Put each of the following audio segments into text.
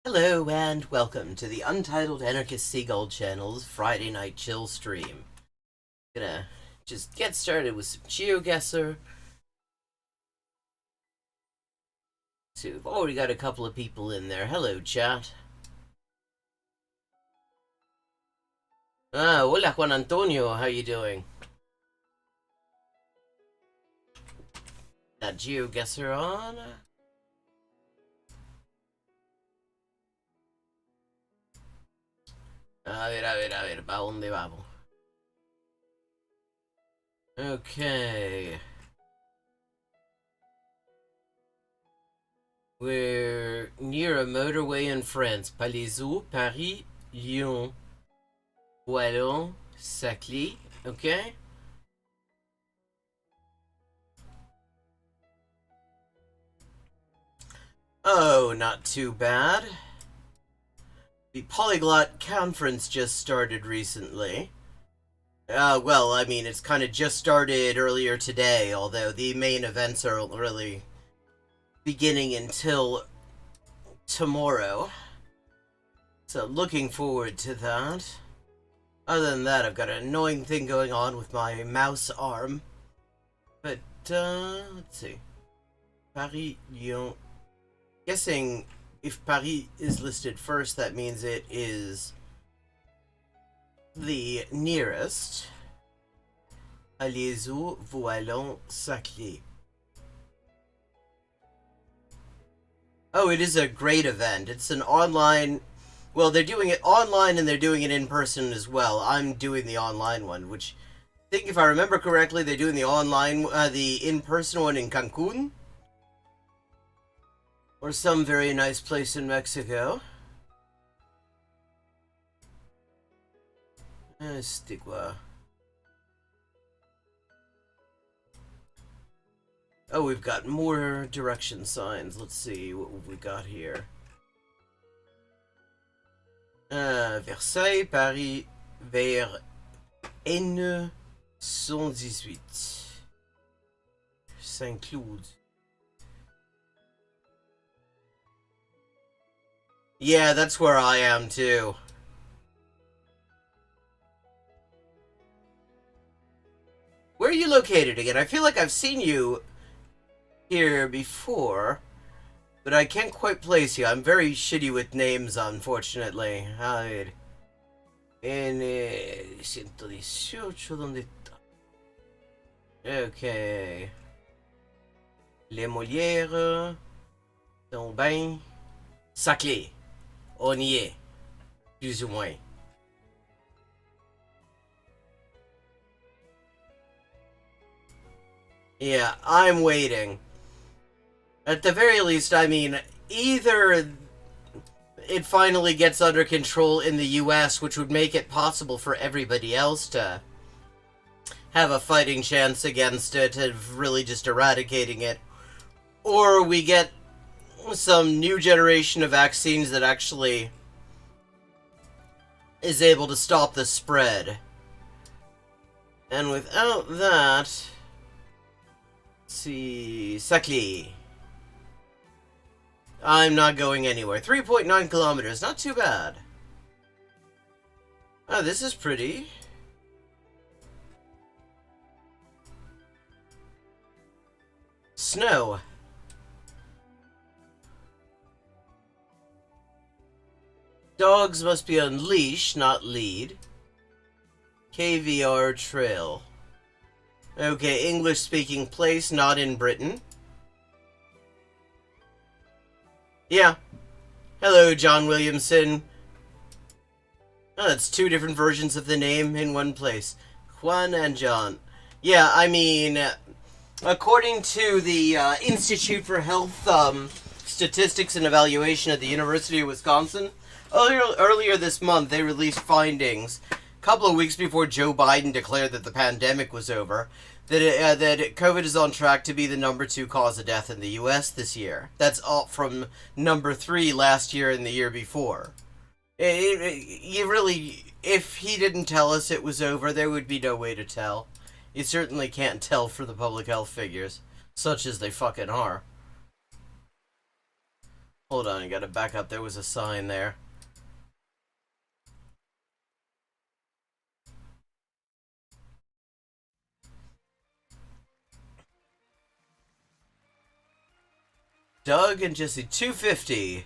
Hello and welcome to the Untitled Anarchist Seagull channel's Friday Night Chill stream. Gonna just get started with some Geoguessr. So we've already got a couple of people in there. Hello, chat. Hola Juan Antonio, how you doing? Got Geoguessr on. A ver, ¿pa dónde vamos? Okay. We're near a motorway in France. Palaiseau, Paris, Lyon, Wallon, Saclay. Okay? Oh, not too bad. The Polyglot Conference just started recently. Well, I mean, it's kind of just started earlier today, although the main events aren't really beginning until tomorrow. So, looking forward to that. Other than that, I've got an annoying thing going on with my mouse arm. But, let's see. Paris, Lyon. Guessing if Paris is listed first, that means it is the nearest. Palaiseau, Wallon, Saclay. Oh, it is a great event. It's an online... Well, they're doing it online and they're doing it in person as well. I'm doing the online one, which I think if I remember correctly, they're doing the online, the in-person one in Cancun. Or some very nice place in Mexico. C'était quoi? Oh, we've got more direction signs. Let's see what we got here. Versailles, Paris, vers N118. Saint-Cloud. Yeah, that's where I am too. Where are you located again? I feel like I've seen you here before, but I can't quite place you. I'm very shitty with names, unfortunately. A ver. N118, ¿dónde está? Okay. Les Molières. Tombin. Saclay. On y est. Plus ou moins. Yeah, I'm waiting. At the very least, I mean, either it finally gets under control in the US, which would make it possible for everybody else to have a fighting chance against it, of really just eradicating it, or we get some new generation of vaccines that actually is able to stop the spread. And without that... Let's see... Saclay. I'm not going anywhere. 3.9 kilometers, not too bad. Oh, this is pretty. Snow. Dogs must be on leash, not lead. KVR Trail. Okay, English-speaking place, not in Britain. Yeah. Hello, John Williamson. Oh, that's two different versions of the name in one place. Juan and John. Yeah, I mean, according to the Institute for Health Statistics and Evaluation at the University of Wisconsin, earlier this month they released findings, a couple of weeks before Joe Biden declared that the pandemic was over, that COVID is on track to be the #2 cause of death in the U.S. this year. That's up from #3 last year and the year before. You really, if he didn't tell us it was over, there would be no way to tell. You certainly can't tell for the public health figures, such as they fucking are. Hold on, I gotta back up. There was a sign there. Doug and Jesse, 250.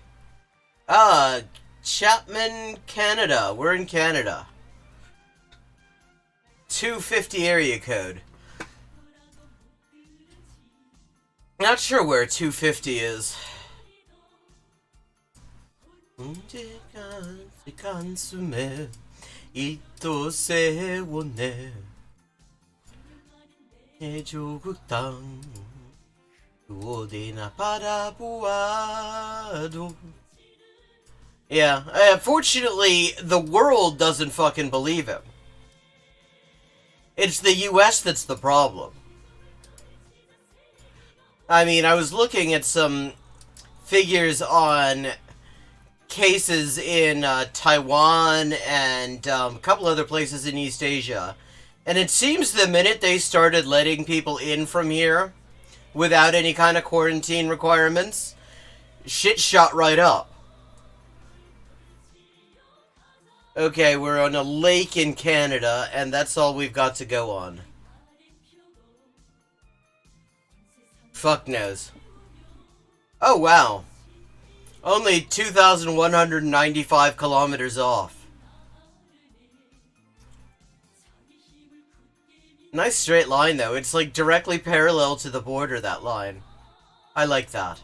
Chapman, Canada. We're in Canada. 250 area code. Not sure where 250 is. Yeah, fortunately, the world doesn't fucking believe him. It's the US that's the problem. I mean, I was looking at some figures on cases in Taiwan and a couple other places in East Asia. And it seems the minute they started letting people in from here without any kind of quarantine requirements, shit shot right up. Okay, we're on a lake in Canada, and that's all we've got to go on. Fuck knows. Oh, wow. Only 2,195 kilometers off. Nice straight line, though. It's like directly parallel to the border, that line. I like that.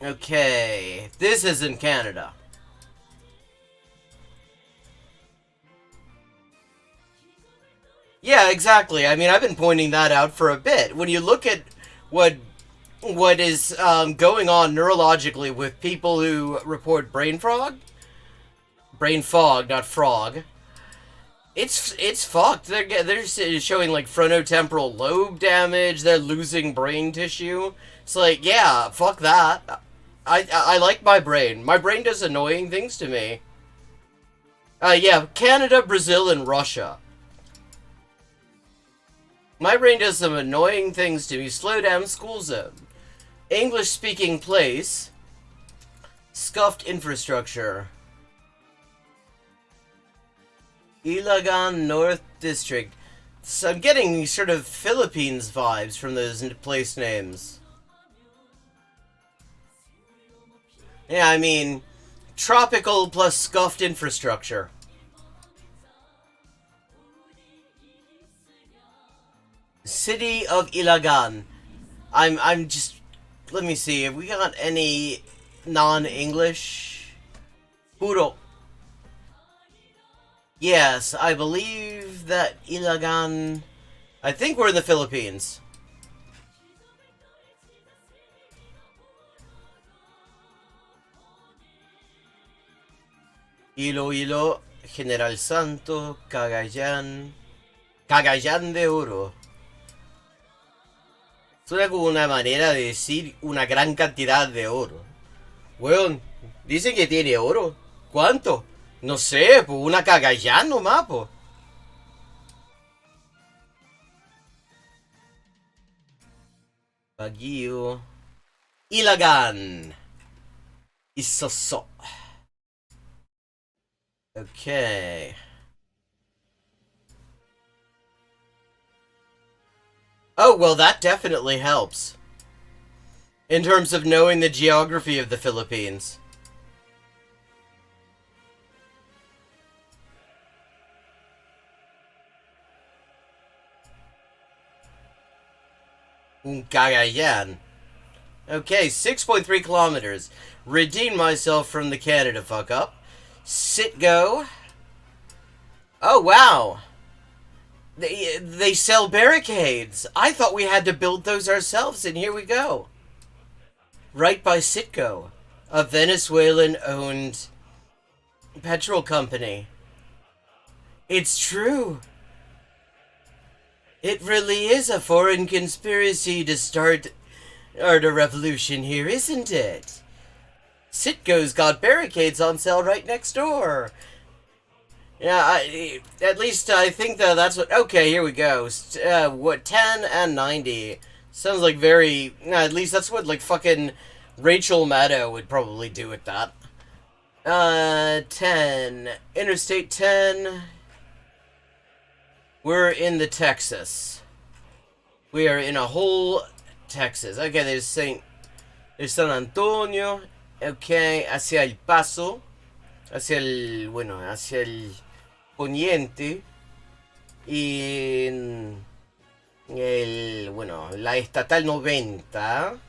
Okay, this is in Canada. Yeah, exactly. I mean, I've been pointing that out for a bit. When you look at what is going on neurologically with people who report brain fog, not frog. It's fucked. They're showing like frontotemporal lobe damage. They're losing brain tissue. It's like, yeah, fuck that. I like my brain. My brain does annoying things to me. Yeah, Canada, Brazil, and Russia. My brain does some annoying things to me. Slow down, school zone. English-speaking place. Scuffed infrastructure. Ilagan North District. So I'm getting sort of Philippines vibes from those place names. Yeah, I mean, tropical plus scuffed infrastructure. City of Ilagan. I'm just... Let me see, have we got any non-English? Puro. Yes, I believe that Ilagan... I think we're in the Philippines. Iloilo, General Santo, Cagayan... Cagayan de Oro. Suena como una manera de decir una gran cantidad de oro. Weón, dicen que tiene oro. ¿Cuánto? No sé, pues una cagallán nomás, po. Baguio. Ilagan. Isoso. Okay. Oh, well, that definitely helps. In terms of knowing the geography of the Philippines. Cagayan. Okay, 6.3 kilometers. Redeem myself from the Canada fuck up. Sit go. Oh, wow. They sell barricades. I thought we had to build those ourselves, and here we go. Right by Citgo, a Venezuelan-owned petrol company. It's true. It really is a foreign conspiracy to start a revolution here, isn't it? Citgo's got barricades on sale right next door. Yeah, at least I think that that's what... Okay, here we go. What, 10 and 90. Sounds like very... at least that's what, like, fucking Rachel Maddow would probably do it that. 10. Interstate 10. We're in the Texas. We are in a whole Texas. Okay, there's San Antonio. Okay, hacia El Paso. Hacia el poniente. Y la estatal 90.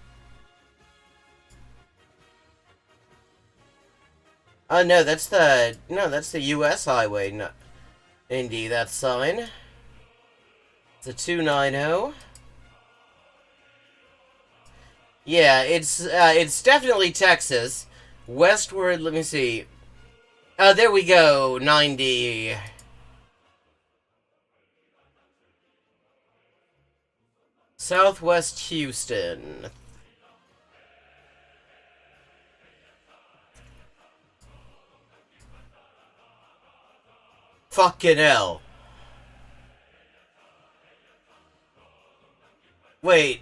Oh no, that's the U.S. highway. No, indeed, that sign. It's a 290. Yeah, it's definitely Texas. Westward, let me see. There we go, 90. Southwest Houston. Fucking hell. Wait.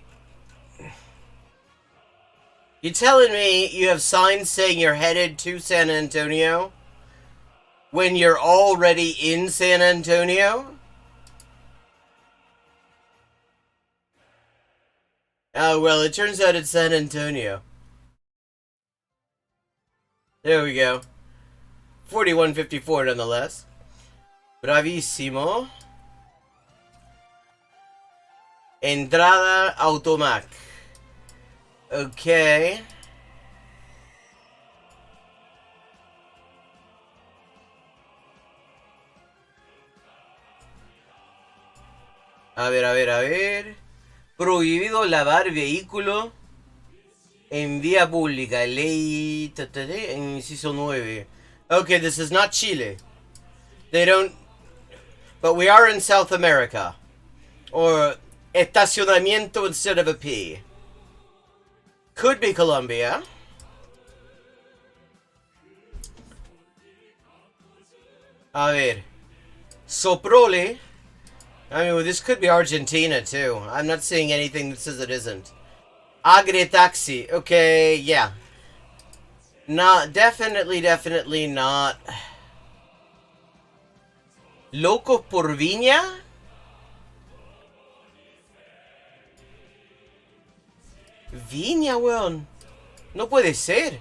You telling me you have signs saying you're headed to San Antonio when you're already in San Antonio? Oh, well, it turns out it's San Antonio. There we go. 4154 nonetheless. Bravissimo. Entrada Automac. Okay. A ver. Prohibido lavar vehículo en vía pública. Ley en inciso 9. Okay, this is not Chile. They don't... But we are in South America. Or estacionamiento instead of a P. Could be Colombia. A ver. Soprole. I mean, well, this could be Argentina, too. I'm not seeing anything that says it isn't. Agre taxi. Okay, yeah. Not, definitely not. Locos por Viña? Viña, weón. No puede ser.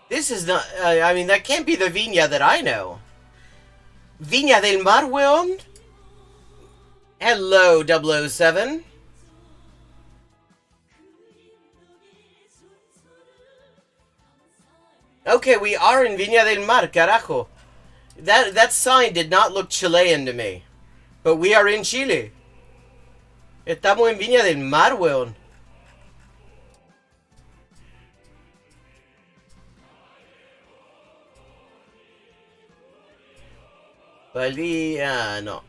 This is not... I mean, that can't be the Viña that I know. Viña del Mar, weón? Hello, 007. Okay, we are in Viña del Mar, carajo. That sign did not look Chilean to me. But we are in Chile. Estamos en Viña del Mar, weón. No.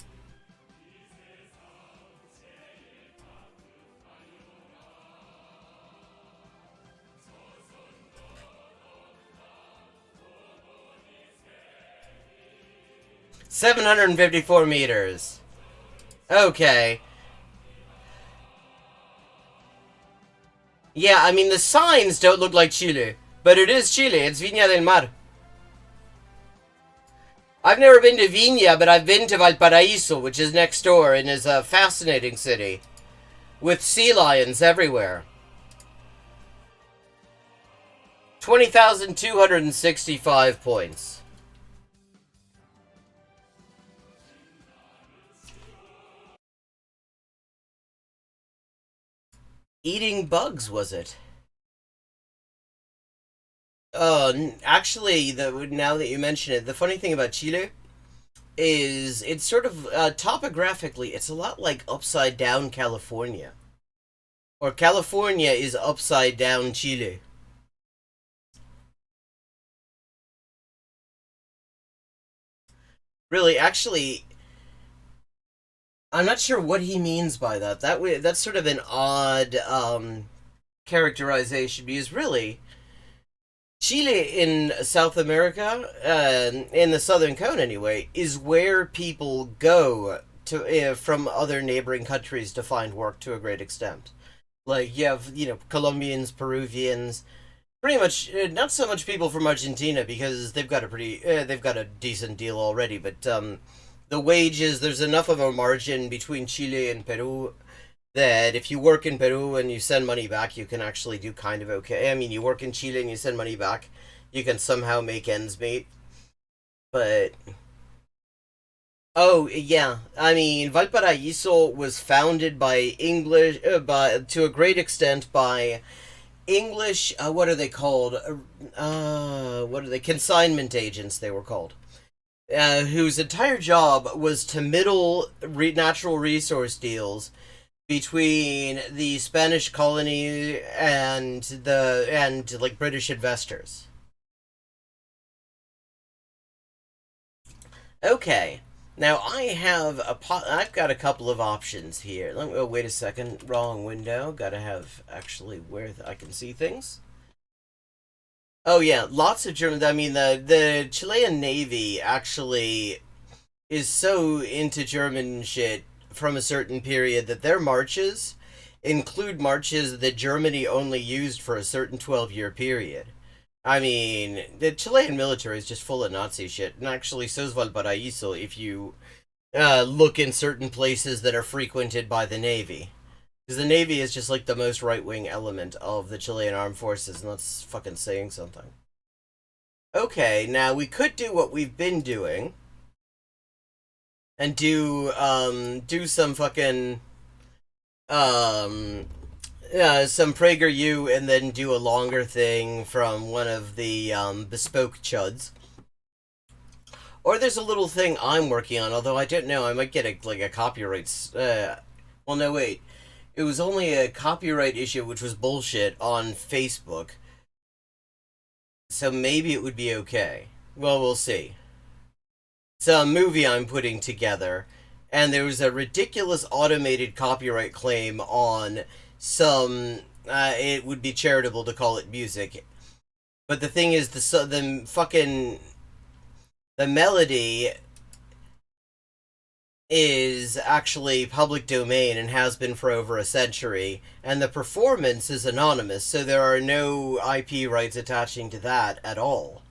$754 meters. Okay. Yeah, I mean, the signs don't look like Chile. But it is Chile. It's Viña del Mar. I've never been to Viña, but I've been to Valparaíso, which is next door and is a fascinating city. With sea lions everywhere. 20,265 points. Eating bugs, was it? Actually, now that you mention it, the funny thing about Chile is it's sort of, topographically, it's a lot like upside down California. Or California is upside down Chile. Really, actually, I'm not sure what he means by that. That's sort of an odd, characterization, because really, Chile in South America, in the southern cone anyway, is where people go to from other neighboring countries to find work to a great extent. Like you have, Colombians, Peruvians, pretty much not so much people from Argentina because they've got a decent deal already. But the wages, there's enough of a margin between Chile and Peru that if you work in Peru and you send money back, you can actually do kind of okay. I mean, you work in Chile and you send money back, you can somehow make ends meet. But oh yeah, I mean, Valparaiso was founded by English, by to a great extent by English. What are they called? What are they? Consignment agents. They were called. Whose entire job was to middle natural resource deals between the Spanish colony and like British investors. Okay. Now I've got a couple of options here. Oh, wait a second. Wrong window. Gotta have actually where I can see things. Oh yeah, lots of German. I mean, the Chilean Navy actually is so into German shit from a certain period that their marches include marches that Germany only used for a certain 12-year period. I mean, the Chilean military is just full of Nazi shit, and actually, so's Valparaiso if you look in certain places that are frequented by the Navy. Because the Navy is just like the most right wing element of the Chilean armed forces, and that's fucking saying something. Okay, now we could do what we've been doing and do some fucking um some PragerU and then do a longer thing from one of the bespoke chuds. Or there's a little thing I'm working on, although I don't know, I might get a copyright. Well, no, wait. It was only a copyright issue, which was bullshit on Facebook. So maybe it would be okay. Well, we'll see. It's a movie I'm putting together, and there was a ridiculous automated copyright claim on some. It would be charitable to call it music, but the thing is, the melody is actually public domain and has been for over a century, and the performance is anonymous, so there are no IP rights attaching to that at all.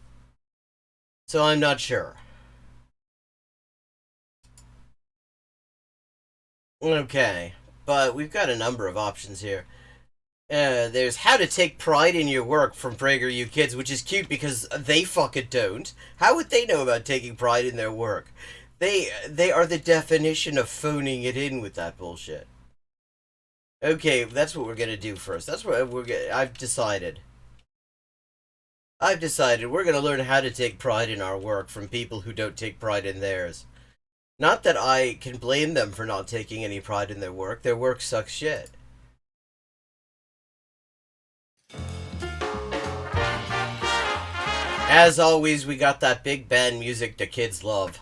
So I'm not sure. Okay, but we've got a number of options here. There's how to take pride in your work from PragerU Kids, which is cute because they fucking don't. How would they know about taking pride in their work? They are the definition of phoning it in with that bullshit. Okay, that's what we're gonna do first. That's what I've decided. I've decided we're gonna learn how to take pride in our work from people who don't take pride in theirs. Not that I can blame them for not taking any pride in their work. Their work sucks shit. As always, we got that big band music the kids love.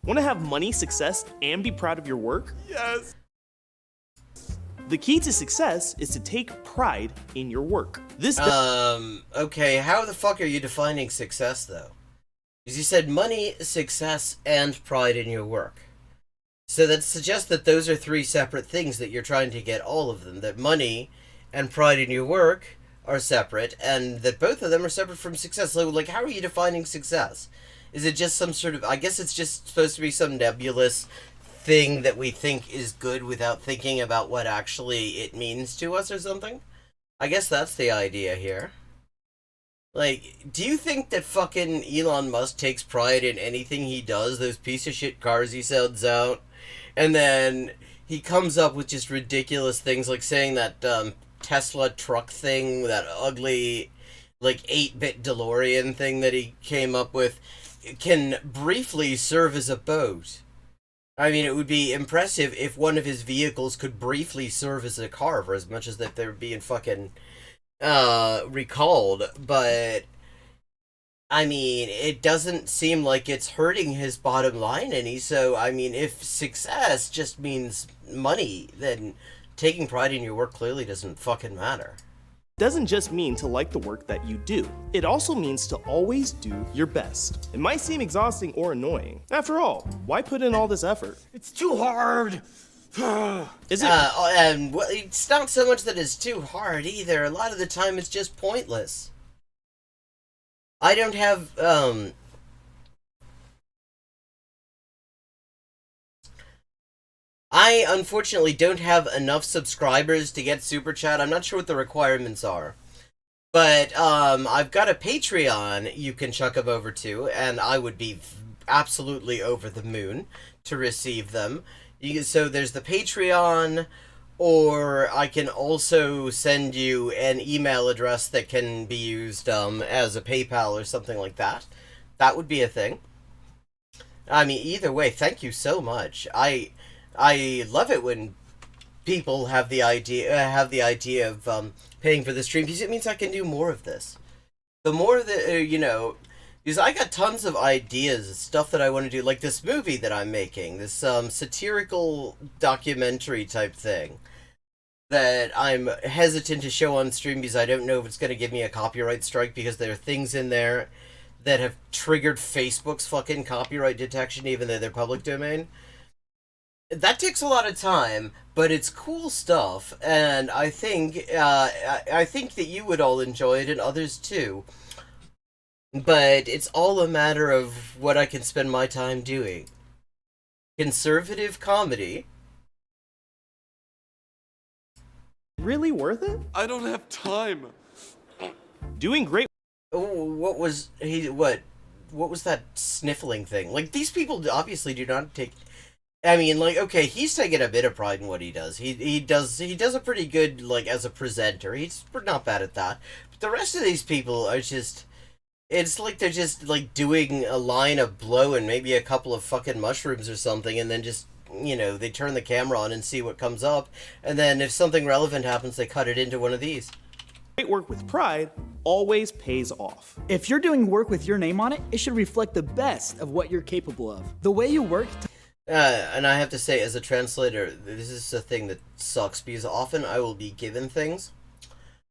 Want to have money, success, and be proud of your work? Yes. The key to success is to take pride in your work. Okay, how the fuck are you defining success, though? Because you said money, success, and pride in your work. So that suggests that those are three separate things that you're trying to get all of them. That money and pride in your work are separate, and that both of them are separate from success. So, like, how are you defining success? Is it just some sort of... I guess it's just supposed to be some nebulous thing that we think is good without thinking about what actually it means to us or something? I guess that's the idea here. Like, do you think that fucking Elon Musk takes pride in anything he does? Those piece of shit cars he sells out? And then he comes up with just ridiculous things like saying that Tesla truck thing, that ugly, like, 8-bit DeLorean thing that he came up with, can briefly serve as a boat. I mean, it would be impressive if one of his vehicles could briefly serve as a car for as much as that they're being fucking recalled, but I mean, it doesn't seem like it's hurting his bottom line any, so I mean, if success just means money, then taking pride in your work clearly doesn't fucking matter. doesn't just mean to like the work that you do. It also means to always do your best. It might seem exhausting or annoying. After all, why put in all this effort? It's too hard. Is it? And well, it's not so much that it's too hard either. A lot of the time it's just pointless. I don't have, I unfortunately don't have enough subscribers to get Super Chat. I'm not sure what the requirements are. But, I've got a Patreon you can chuck them over to, and I would be absolutely over the moon to receive them. So there's the Patreon, or I can also send you an email address that can be used as a PayPal or something like that. That would be a thing. I mean, either way, thank you so much. I love it when people have the idea of paying for the stream, because it means I can do more of this. The more that because I got tons of ideas, stuff that I want to do, like this movie that I'm making, this satirical documentary type thing that I'm hesitant to show on stream because I don't know if it's going to give me a copyright strike, because there are things in there that have triggered Facebook's fucking copyright detection even though they're public domain. That takes a lot of time, but it's cool stuff, and I think that you would all enjoy it, and others too. But it's all a matter of what I can spend my time doing. Conservative comedy. Really worth it? I don't have time. Doing great. Oh, what was that sniffling thing? Like, these people obviously do not take... I mean, like, okay, he's taking a bit of pride in what he does. He does a pretty good, like, as a presenter. He's not bad at that. But the rest of these people are just... It's like they're just, like, doing a line of blow and maybe a couple of fucking mushrooms or something, and then just, they turn the camera on and see what comes up, and then if something relevant happens, they cut it into one of these. Great work with pride always pays off. If you're doing work with your name on it, it should reflect the best of what you're capable of. The way you work... And I have to say, as a translator, this is a thing that sucks, because often I will be given things,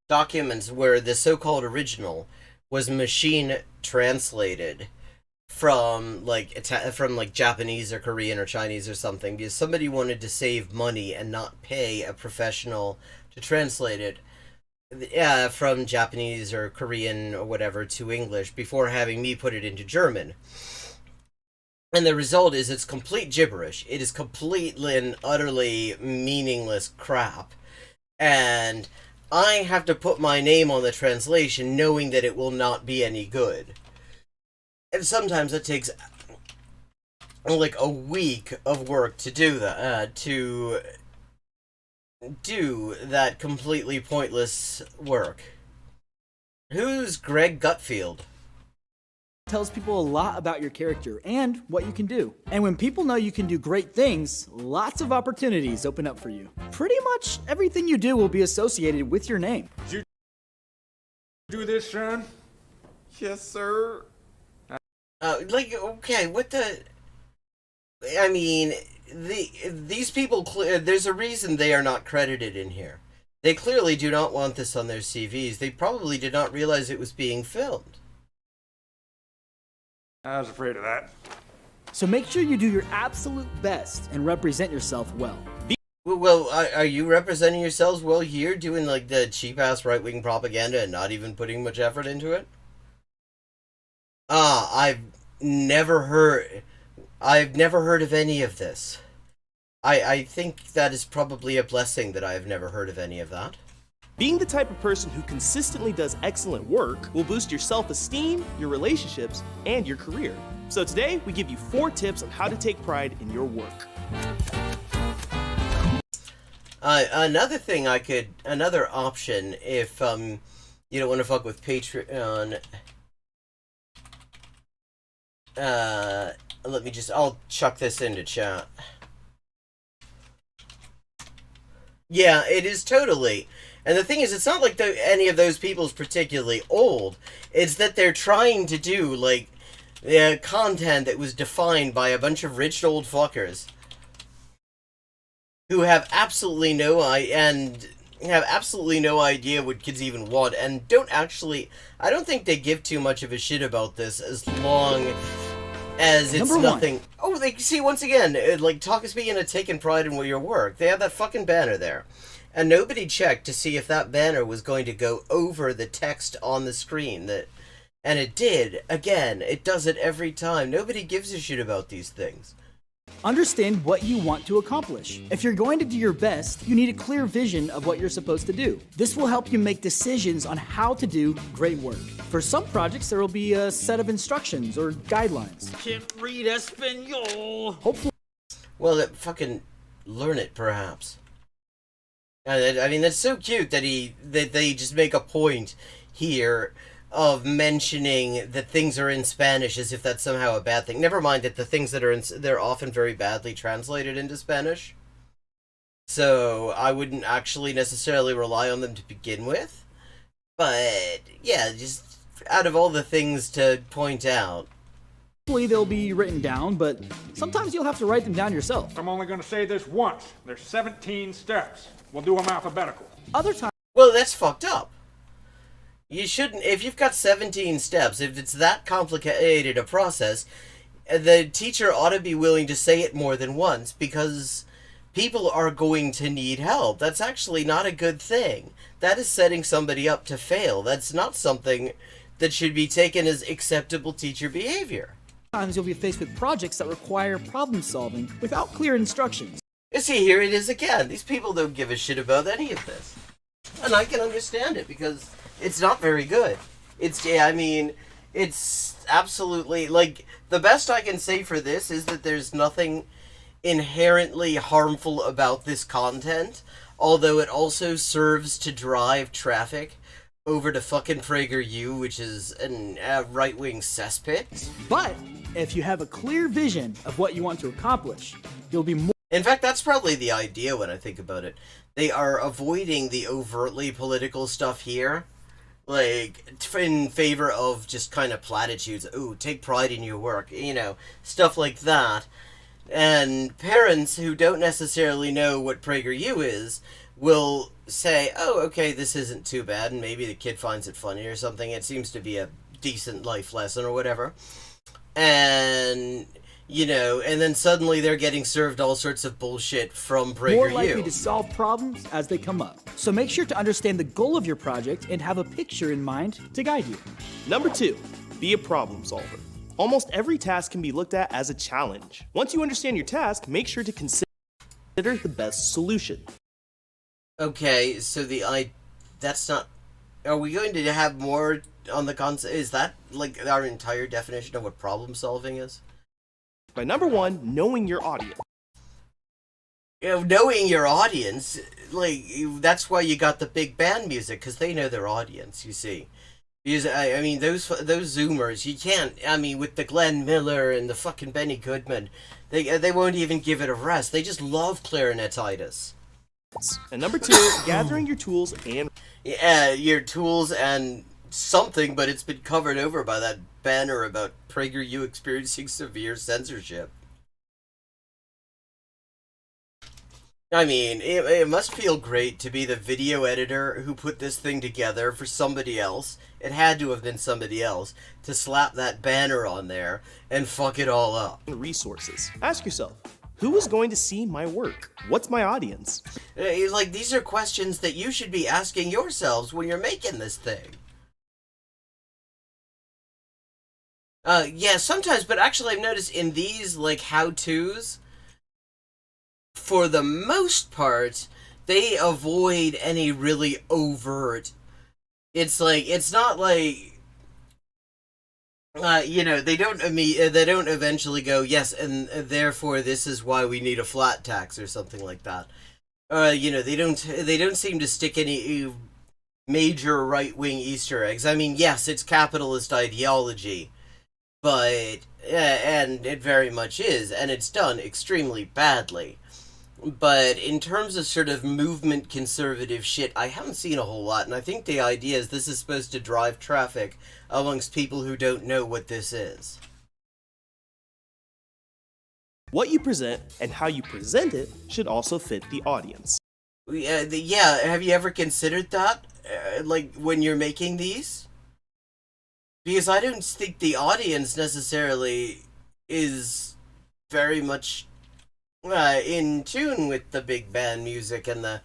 documents where the so-called original was machine translated from Japanese or Korean or Chinese or something, because somebody wanted to save money and not pay a professional to translate it from Japanese or Korean or whatever to English before having me put it into German. And the result is it's complete gibberish. It is completely and utterly meaningless crap. And I have to put my name on the translation knowing that it will not be any good. And sometimes it takes like a week of work to do that, to do that completely pointless work. Who's Greg Gutfield? tells people a lot about your character and what you can do. And when people know you can do great things, lots of opportunities open up for you. Pretty much everything you do will be associated with your name. Did you do this, Sean? Yes, sir. Okay, what the... I mean, these people, there's a reason they are not credited in here. They clearly do not want this on their CVs. They probably did not realize it was being filmed. I was afraid of that. So make sure you do your absolute best and represent yourself well. Well, are you representing yourselves well here, doing like the cheap-ass right-wing propaganda and not even putting much effort into it? I've never heard of any of this. I think that is probably a blessing that I have never heard of any of that. Being the type of person who consistently does excellent work will boost your self-esteem, your relationships, and your career. So today, we give you 4 tips on how to take pride in your work. Another option, if you don't want to fuck with Patreon, I'll chuck this into chat. Yeah, it is totally. And the thing is, it's not like any of those people is particularly old. It's that they're trying to do, like, content that was defined by a bunch of rich old fuckers who have absolutely no and have absolutely no idea what kids even want, and I don't think they give too much of a shit about this, as long as it's Number nothing. Oh, they see, once again, like, talk is being a taking pride in your work. They have that fucking banner there, and nobody checked to see if that banner was going to go over the text on the screen. And it did. Again, it does it every time. Nobody gives a shit about these things. Understand what you want to accomplish. If you're going to do your best, you need a clear vision of what you're supposed to do. This will help you make decisions on how to do great work. For some projects, there will be a set of instructions or guidelines. Can't read Espanol. Hopefully, Well, fucking learn it, perhaps. I mean, that's so cute that they just make a point here of mentioning that things are in Spanish as if that's somehow a bad thing. Never mind that the things that are they're often very badly translated into Spanish. So I wouldn't actually necessarily rely on them to begin with. But yeah, just out of all the things to point out. they'll be written down, but sometimes you'll have to write them down yourself. I'm only gonna say this once. There's 17 steps. We'll do them alphabetical. Other times, Well, that's fucked up. You shouldn't, if you've got 17 steps, if it's that complicated a process, the teacher ought to be willing to say it more than once, because people are going to need help. That's actually not a good thing. That is setting somebody up to fail. That's not something that should be taken as acceptable teacher behavior. you'll be faced with projects that require problem solving without clear instructions. You see, here it is again. These people don't give a shit about any of this. And I can understand it, because it's not very good. It's absolutely, like, the best I can say for this is that there's nothing inherently harmful about this content, although it also serves to drive traffic over to fucking PragerU, which is a right-wing cesspit. But if you have a clear vision of what you want to accomplish, you'll be more In fact, that's probably the idea when I think about it. They are avoiding the overtly political stuff here, like, in favor of just kind of platitudes. Ooh, take pride in your work, stuff like that. And parents who don't necessarily know what PragerU is will say, oh, okay, this isn't too bad, and maybe the kid finds it funny or something. It seems to be a decent life lesson or whatever. And and then suddenly they're getting served all sorts of bullshit from PragerU. more likely to solve problems as they come up. So make sure to understand the goal of your project and have a picture in mind to guide you. Number 2, be a problem solver. Almost every task can be looked at as a challenge. Once you understand your task, make sure to consider the best solution. Okay, so that's not... Are we going to have more on the concept? Is that, like, our entire definition of what problem solving is? By number 1, knowing your audience. Knowing your audience, like, that's why you got the big band music, because they know their audience, you see. Because, I mean, those Zoomers, you can't, with the Glenn Miller and the fucking Benny Goodman, they won't even give it a rest. They just love clarinetitis. And number 2, gathering your tools and... your tools and something, but it's been covered over by that banner about PragerU experiencing severe censorship. I mean, it must feel great to be the video editor who put this thing together for somebody else. It had to have been somebody else to slap that banner on there and fuck it all up. resources. Ask yourself, who is going to see my work? What's my audience? Like, these are questions that you should be asking yourselves when you're making this thing. Yeah, sometimes, but actually I've noticed in these, like, how-tos, for the most part, they avoid any really overt... It's like, it's not like... they don't eventually go, yes, and therefore this is why we need a flat tax or something like that. They don't seem to stick any major right-wing Easter eggs. I mean, yes, it's capitalist ideology, but, and it very much is, and it's done extremely badly. But in terms of sort of movement conservative shit, I haven't seen a whole lot, and I think the idea is this is supposed to drive traffic amongst people who don't know what this is. What you present and how you present it should also fit the audience. Yeah, have you ever considered that? Like, when you're making these? Because I don't think the audience necessarily is very much in tune with the big band music and the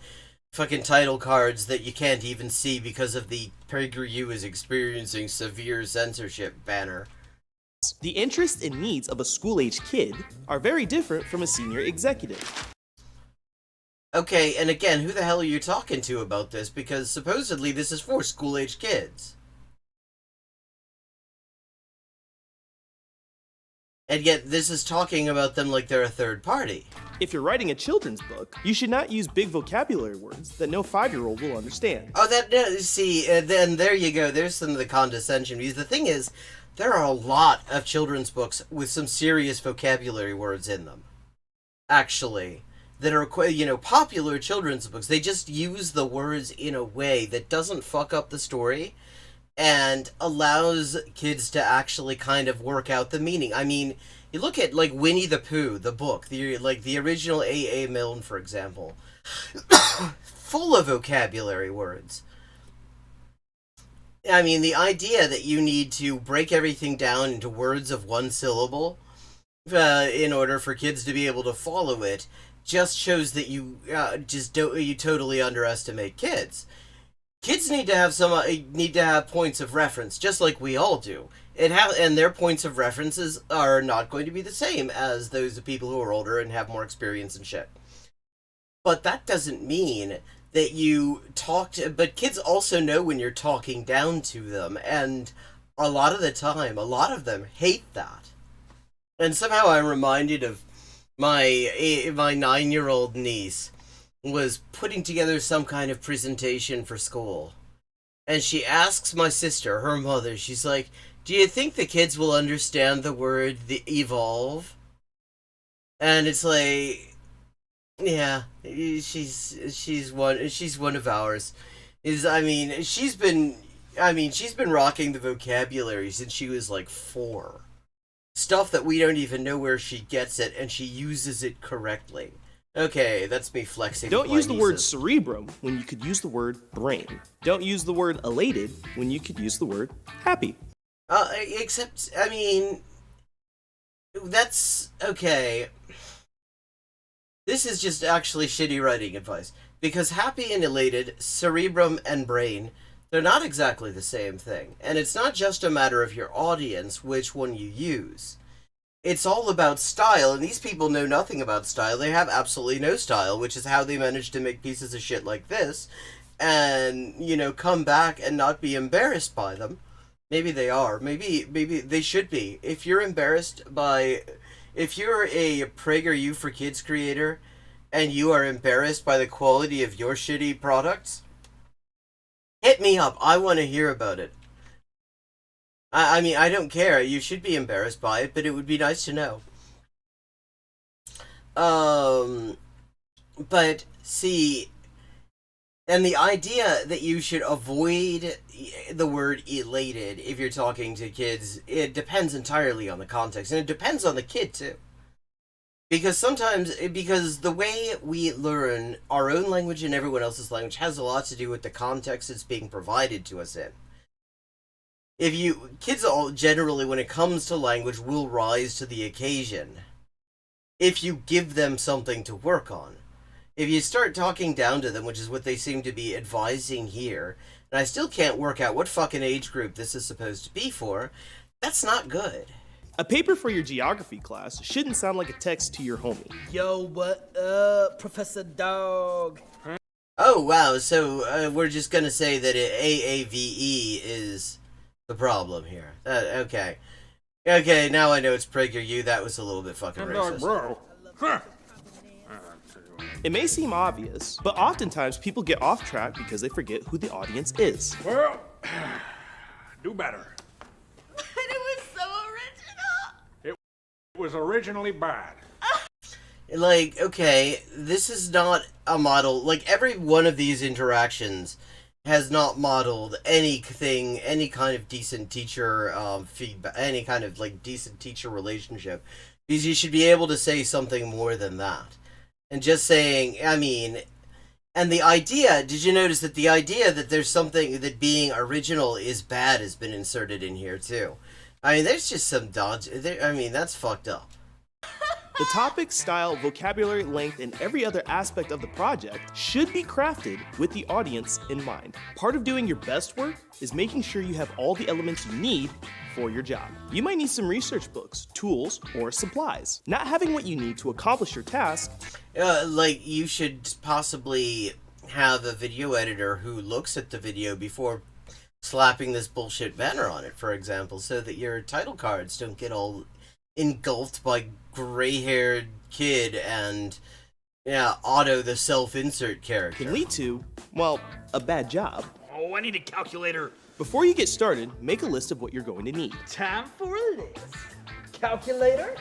fucking title cards that you can't even see because of the PragerU is experiencing severe censorship banner. The interests and needs of a school-age kid are very different from a senior executive. Okay, and again, who the hell are you talking to about this? Because supposedly this is for school-age kids. And yet this is talking about them like they're a third party. If you're writing a children's book, you should not use big vocabulary words that no 5-year-old will understand. Oh, see, then there you go. There's some of the condescension. Because the thing is, there are a lot of children's books with some serious vocabulary words in them. Actually. That are, popular children's books. They just use the words in a way that doesn't fuck up the story and allows kids to actually kind of work out the meaning. I mean, you look at, like, Winnie the Pooh, the book, the original A.A. Milne, for example. Full of vocabulary words. I mean, the idea that you need to break everything down into words of one syllable in order for kids to be able to follow it just shows that you you totally underestimate kids. Kids need to have points of reference, just like we all do. And their points of references are not going to be the same as those of people who are older and have more experience and shit. But that doesn't mean that but kids also know when you're talking down to them, and a lot of the time, a lot of them hate that. And somehow I'm reminded of my 9-year-old niece was putting together some kind of presentation for school. And she asks my sister, her mother, she's like, "Do you think the kids will understand the word evolve?" And it's like, yeah, she's one of ours. She's been rocking the vocabulary since she was like 4. Stuff that we don't even know where she gets it, and she uses it correctly. Okay, that's me flexing. Don't use the word cerebrum when you could use the word brain. Don't use the word elated when you could use the word happy. Except, that's okay. This is just actually shitty writing advice. Because happy and elated, cerebrum and brain, they're not exactly the same thing. And it's not just a matter of your audience, which one you use. It's all about style, and these people know nothing about style. They have absolutely no style, which is how they manage to make pieces of shit like this, and, come back and not be embarrassed by them. Maybe they are. Maybe they should be. If you're a PragerU for Kids creator, and you are embarrassed by the quality of your shitty products, hit me up. I want to hear about it. I don't care. You should be embarrassed by it, but it would be nice to know. But, see, and the idea that you should avoid the word elated if you're talking to kids, it depends entirely on the context, and it depends on the kid, too. Because the way we learn our own language and everyone else's language has a lot to do with the context it's being provided to us in. Kids all generally, when it comes to language, will rise to the occasion if you give them something to work on. If you start talking down to them, which is what they seem to be advising here, and I still can't work out what fucking age group this is supposed to be for, that's not good. A paper for your geography class shouldn't sound like a text to your homie. Yo, what up, Professor Dog? Oh, wow, so we're just gonna say that AAVE is the problem here. Okay. Okay, now I know it's PragerU. That was a little bit fucking racist. Bro. Huh. It may seem obvious, but oftentimes people get off track because they forget who the audience is. Well, do better. But it was so original. It was originally bad. Like, okay, this is not a model. Like, every one of these interactions has not modeled anything, any kind of decent teacher feedback, any kind of, like, decent teacher relationship. Because you should be able to say something more than that. And just saying, And the idea, did you notice that the idea that there's something that being original is bad has been inserted in here too? I mean, there's just some dodge. I mean, that's fucked up. The topic, style, vocabulary, length, and every other aspect of the project should be crafted with the audience in mind. Part of doing your best work is making sure you have all the elements you need for your job. You might need some research books, tools, or supplies. Not having what you need to accomplish your task. Like, you should possibly have a video editor who looks at the video before slapping this bullshit banner on it, for example, so that your title cards don't get all engulfed by gray-haired kid and Otto the self-insert character. Can lead to, well, a bad job. Oh, I need a calculator. Before you get started, make a list of what you're going to need. Time for a list. Calculator.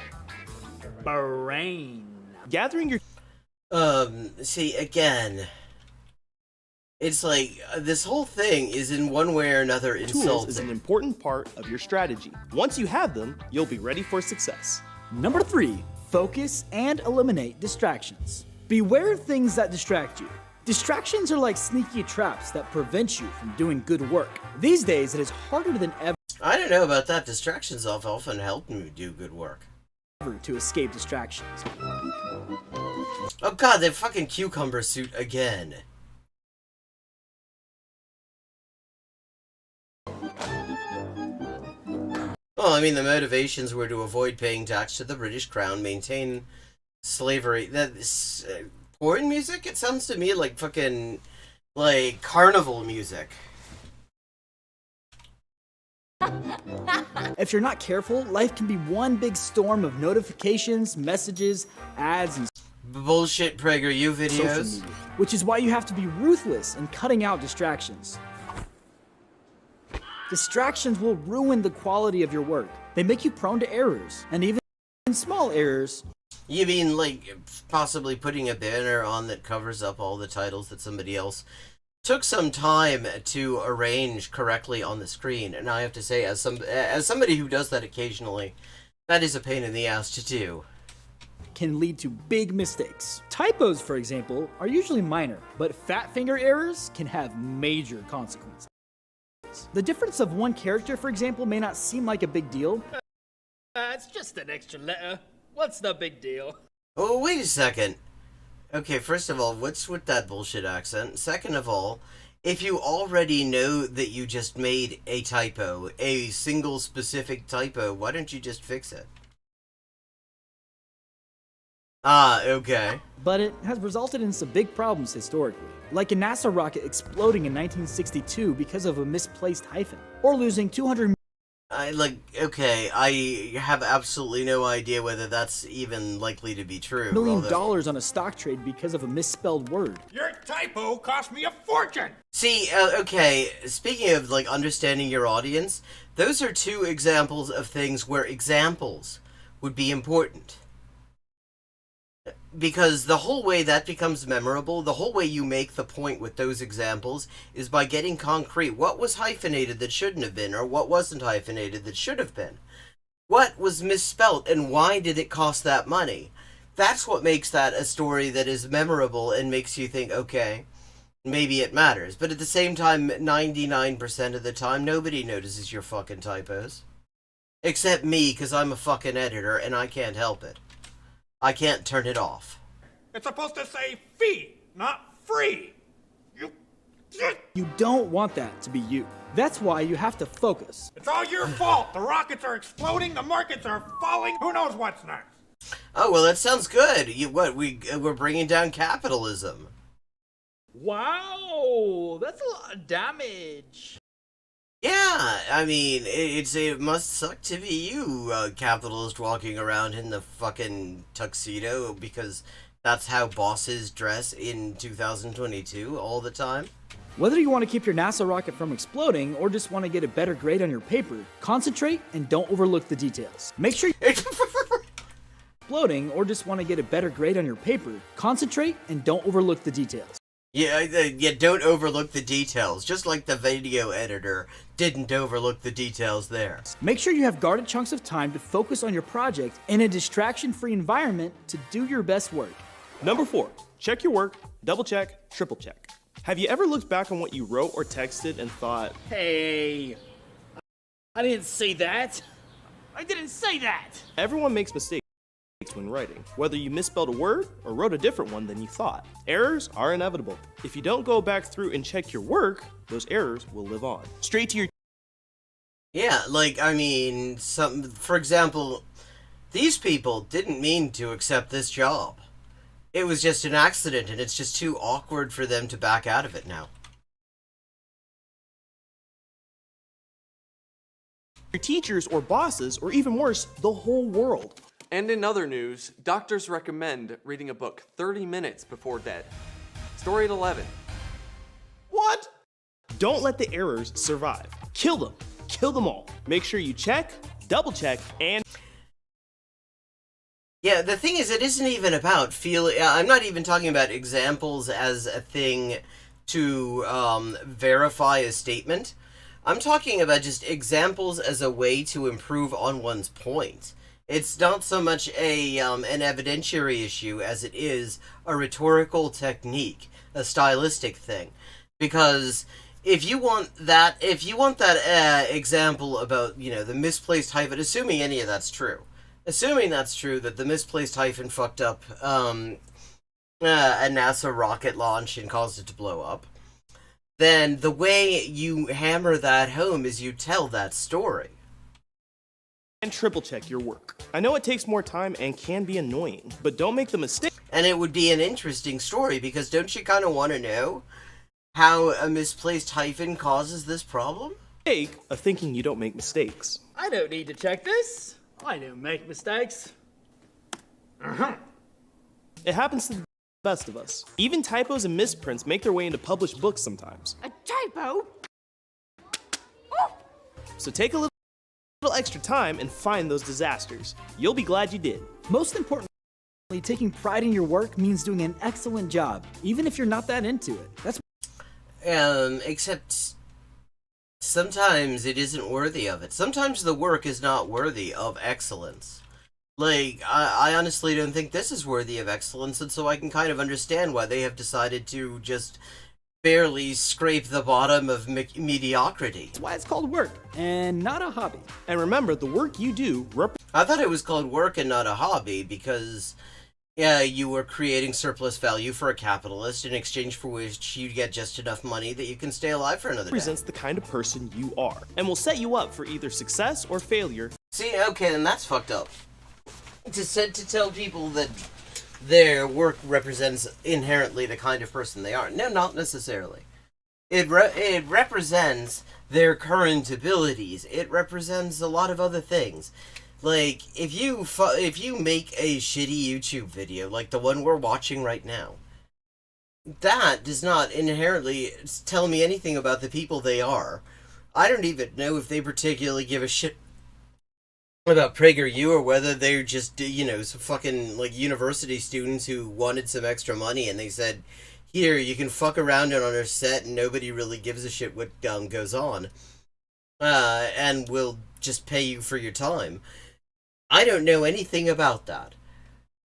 Brain. Gathering your See, again, it's like, this whole thing is in one way or another tools insulting. is an important part of your strategy. Once you have them, you'll be ready for success. Number 3, focus and eliminate distractions. Beware of things that distract you. Distractions are like sneaky traps that prevent you from doing good work. These days, it is harder than ever I don't know about that. Distractions have often helped me do good work. to escape distractions. Oh god, that fucking cucumber suit again. Well, I mean, the motivations were to avoid paying tax to the British Crown, maintain slavery. That's porn music? It sounds to me like fucking, like, carnival music. If you're not careful, life can be one big storm of notifications, messages, ads, and Bullshit PragerU social videos. media, which is why you have to be ruthless in cutting out distractions. Distractions will ruin the quality of your work. They make you prone to errors, and even small errors. You mean, like, possibly putting a banner on that covers up all the titles that somebody else took some time to arrange correctly on the screen, and I have to say, as somebody who does that occasionally, that is a pain in the ass to do. Can lead to big mistakes. Typos, for example, are usually minor, but fat finger errors can have major consequences. The difference of one character, for example, may not seem like a big deal. It's just an extra letter. What's the big deal? Oh, wait a second. Okay, first of all, what's with that bullshit accent? Second of all, if you already know that you just made a typo, a single specific typo, why don't you just fix it? Ah, okay. But it has resulted in some big problems historically, like a NASA rocket exploding in 1962 because of a misplaced hyphen, or losing 200 Okay, I have absolutely no idea whether that's even likely to be true. million although- dollars on a stock trade because of a misspelled word. Your typo cost me a fortune! See, okay, speaking of, like, understanding your audience, those are two examples of things where examples would be important. Because the whole way that becomes memorable, the whole way you make the point with those examples, is by getting concrete. What was hyphenated that shouldn't have been, or what wasn't hyphenated that should have been? What was misspelt, and why did it cost that money? That's what makes that a story that is memorable and makes you think, okay, maybe it matters. But at the same time, 99% of the time, nobody notices your fucking typos. Except me, because I'm a fucking editor, and I can't help it. I can't turn it off. It's supposed to say fee, not free. You don't want that to be you. That's why you have to focus. It's all your fault. The rockets are exploding, the markets are falling. Who knows what's next? Oh, well, that sounds good. We're bringing down capitalism. Wow, that's a lot of damage. Yeah, I mean, it must suck to be you, capitalist walking around in the fucking tuxedo, because that's how bosses dress in 2022 all the time. Whether you want to keep your NASA rocket from exploding or just want to get a better grade on your paper, concentrate and don't overlook the details. Make sure exploding or just want to get a better grade on your paper, concentrate and don't overlook the details. Yeah, don't overlook the details, just like the video editor didn't overlook the details there. Make sure you have guarded chunks of time to focus on your project in a distraction-free environment to do your best work. Number 4, check your work double check, triple check. Have you ever looked back on what you wrote or texted and thought, Hey, I didn't say that. I didn't say that. everyone makes mistakes when writing, whether you misspelled a word or wrote a different one than you thought. Errors are inevitable. If you don't go back through and check your work, those errors will live on. Straight to your Yeah, like, I mean, for example, these people didn't mean to accept this job. It was just an accident, and it's just too awkward for them to back out of it now. your teachers or bosses, or even worse, the whole world. And in other news, doctors recommend reading a book 30 minutes before bed. Story at 11. What? Don't let the errors survive. Kill them. Kill them all. Make sure you check, double check, and Yeah, the thing is, it isn't even about I'm not even talking about examples as a thing to verify a statement. I'm talking about just examples as a way to improve on one's point. It's not so much an evidentiary issue as it is a rhetorical technique, a stylistic thing. Because if you want that example about, the misplaced hyphen, assuming any of that's true, that the misplaced hyphen fucked up a NASA rocket launch and caused it to blow up, then the way you hammer that home is you tell that story. triple check your work. I know it takes more time and can be annoying, but don't make the mistake. And it would be an interesting story, because don't you kind of want to know how a misplaced hyphen causes this problem? Of thinking you don't make mistakes. I don't need to check this. I don't make mistakes. It happens to the best of us. Even typos and misprints make their way into published books sometimes. A typo? So take a little extra time and find those disasters. You'll be glad you did. Most importantly, taking pride in your work means doing an excellent job, even if you're not that into it. That's Except sometimes it isn't worthy of it. Sometimes the work is not worthy of excellence. Like, I honestly don't think this is worthy of excellence, and so I can kind of understand why they have decided to just barely scrape the bottom of mediocrity. why it's called work and not a hobby. And remember, the work you do I thought it was called work and not a hobby because, you were creating surplus value for a capitalist in exchange for which you get just enough money that you can stay alive for another represents day. the kind of person you are, and will set you up for either success or failure. See, okay, then that's fucked up. To tell people that their work represents inherently the kind of person they are. No, not necessarily. It represents their current abilities. It represents a lot of other things. Like, if you make a shitty YouTube video, like the one we're watching right now, that does not inherently tell me anything about the people they are. I don't even know if they particularly give a shit about PragerU, or whether they're just, some fucking, university students who wanted some extra money and they said, here, you can fuck around on our set and nobody really gives a shit what goes on. And we'll just pay you for your time. I don't know anything about that.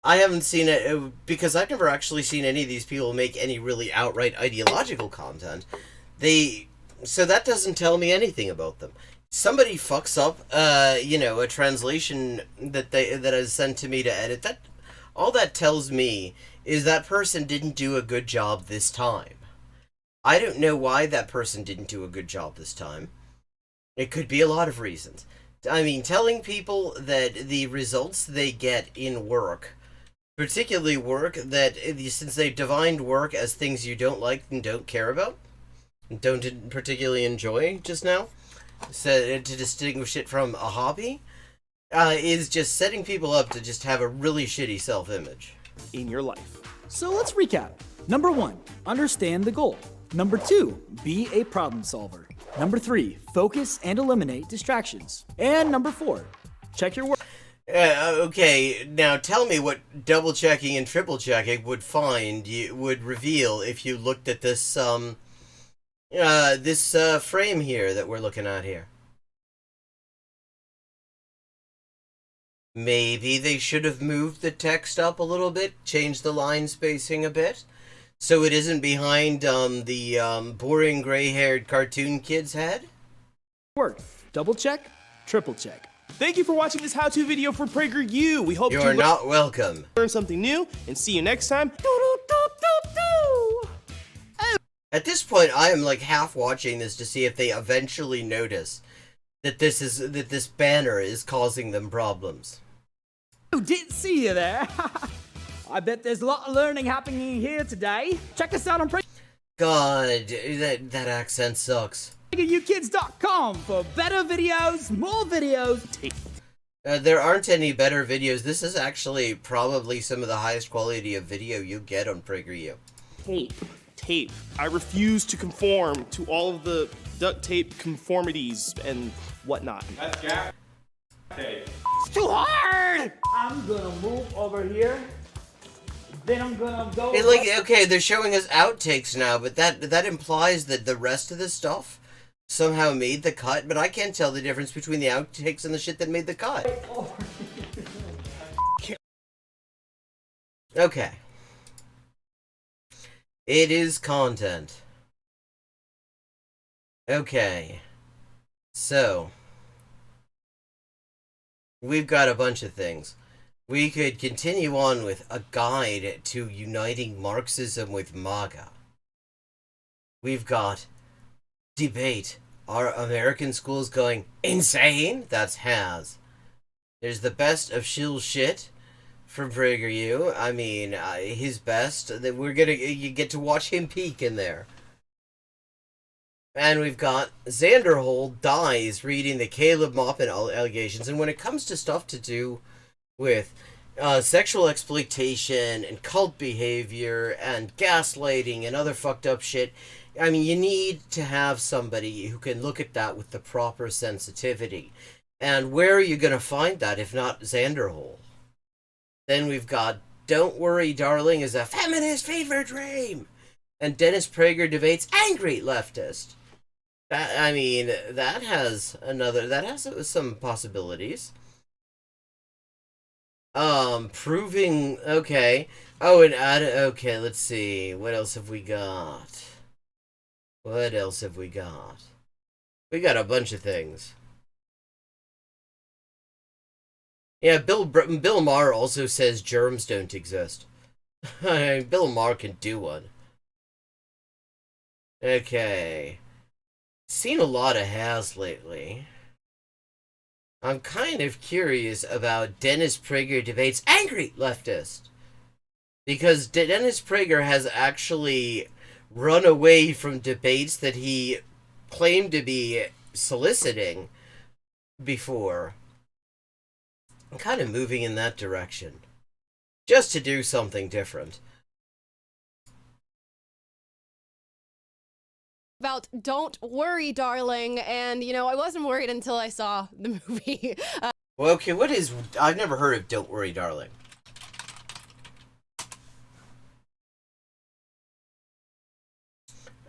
I haven't seen it, because I've never actually seen any of these people make any really outright ideological content. So that doesn't tell me anything about them. Somebody fucks up, a translation that is sent to me to edit. All that tells me is that person didn't do a good job this time. I don't know why that person didn't do a good job this time. It could be a lot of reasons. I mean, telling people that the results they get in work, particularly work that, since they've defined work as things you don't like and don't care about, and don't particularly enjoy just now, so to distinguish it from a hobby, is just setting people up to just have a really shitty self-image in your life. So let's recap. Number 1, understand the goal. Number 2, be a problem solver. Number 3, focus and eliminate distractions. And number 4, check your work. Okay, now tell me what double checking and triple checking would reveal if you looked at this frame here that we're looking at here. Maybe they should have moved the text up a little bit, changed the line spacing a bit, So it isn't behind the boring gray-haired cartoon kid's head? Work. Double check, triple check. Thank you for watching this how-to video for PragerU. We hope You're not welcome. learn something new, and see you next time. At this point, I am like half watching this to see if they eventually notice that this banner is causing them problems. Oh, didn't see you there. I bet there's a lot of learning happening here today. Check us out on God, that accent sucks. PragerUkids.com for better videos, more videos. There aren't any better videos. This is actually probably some of the highest quality of video you get on PragerU. Tape. I refuse to conform to all of the duct tape conformities and whatnot. That's gaff tape. It's too hard. I'm gonna move over here. Then I'm gonna go. Hey, like, okay, they're showing us outtakes now, but that implies that the rest of the stuff somehow made the cut, but I can't tell the difference between the outtakes and the shit that made the cut. Okay. It is content. Okay. So, we've got a bunch of things. We could continue on with a guide to uniting Marxism with MAGA. We've got debate. Are American schools going insane? That's Has. There's the best of shill shit from PragerU. I mean, his best. That you get to watch him peek in there. And we've got Xanderhold dies reading the Caleb Maupin allegations. And when it comes to stuff to do with sexual exploitation and cult behavior and gaslighting and other fucked up shit, I mean, you need to have somebody who can look at that with the proper sensitivity. And where are you going to find that if not Xanderhold? Then we've got Don't Worry Darling is a feminist fever dream. And Dennis Prager debates angry leftist. That has some possibilities. Proving, okay. Oh, and okay, let's see. What else have we got? We got a bunch of things. Yeah, Bill Maher also says germs don't exist. Bill Maher can do one. Okay. Seen a lot of Has lately. I'm kind of curious about Dennis Prager debates angry leftist. Because Dennis Prager has actually run away from debates that he claimed to be soliciting before. I'm kind of moving in that direction. Just to do something different. About Don't Worry, Darling, and, you know, I wasn't worried until I saw the movie. Well, okay, I've never heard of Don't Worry, Darling.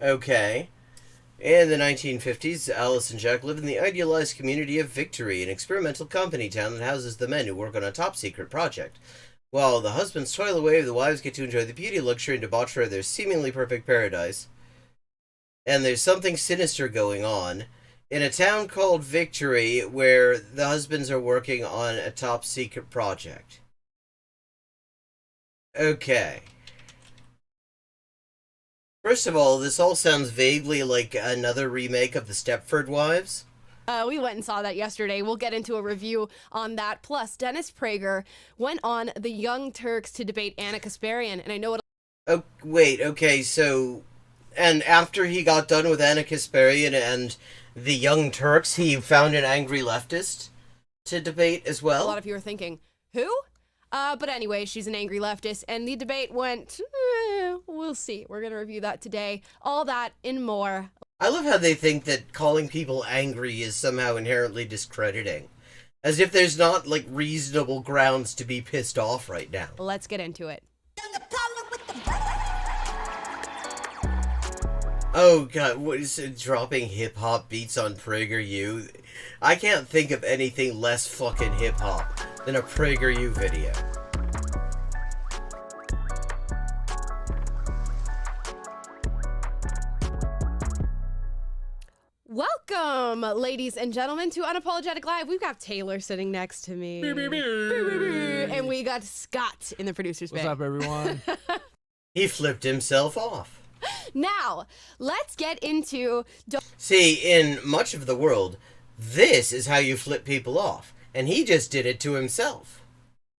Okay. In the 1950s, Alice and Jack live in the idealized community of Victory, an experimental company town that houses the men who work on a top-secret project. While the husbands toil away, the wives get to enjoy the beauty, luxury, and debauchery of their seemingly perfect paradise. And there's something sinister going on in a town called Victory, where the husbands are working on a top-secret project. Okay. First of all, this all sounds vaguely like another remake of the Stepford Wives. We went and saw that yesterday. We'll get into a review on that. Plus, Dennis Prager went on the Young Turks to debate Anna Kasparian, and I know it. Oh, wait, okay, so... And after he got done with Anna Kasparian and the Young Turks, he found an angry leftist to debate as well? A lot of you are thinking, who? But anyway, she's an angry leftist, and the debate went, we'll see. We're going to review that today. All that and more. I love how they think that calling people angry is somehow inherently discrediting. As if there's not, like, reasonable grounds to be pissed off right now. Let's get into it. Oh god, what is it, dropping hip-hop beats on PragerU? I can't think of anything less fucking hip-hop than a PragerU video. Welcome, ladies and gentlemen, to Unapologetic Live. We've got Taylor sitting next to me. And we got Scott in the producer's bay. What's up, everyone? He flipped himself off. Now, let's get into... See, in much of the world, this is how you flip people off. And he just did it to himself.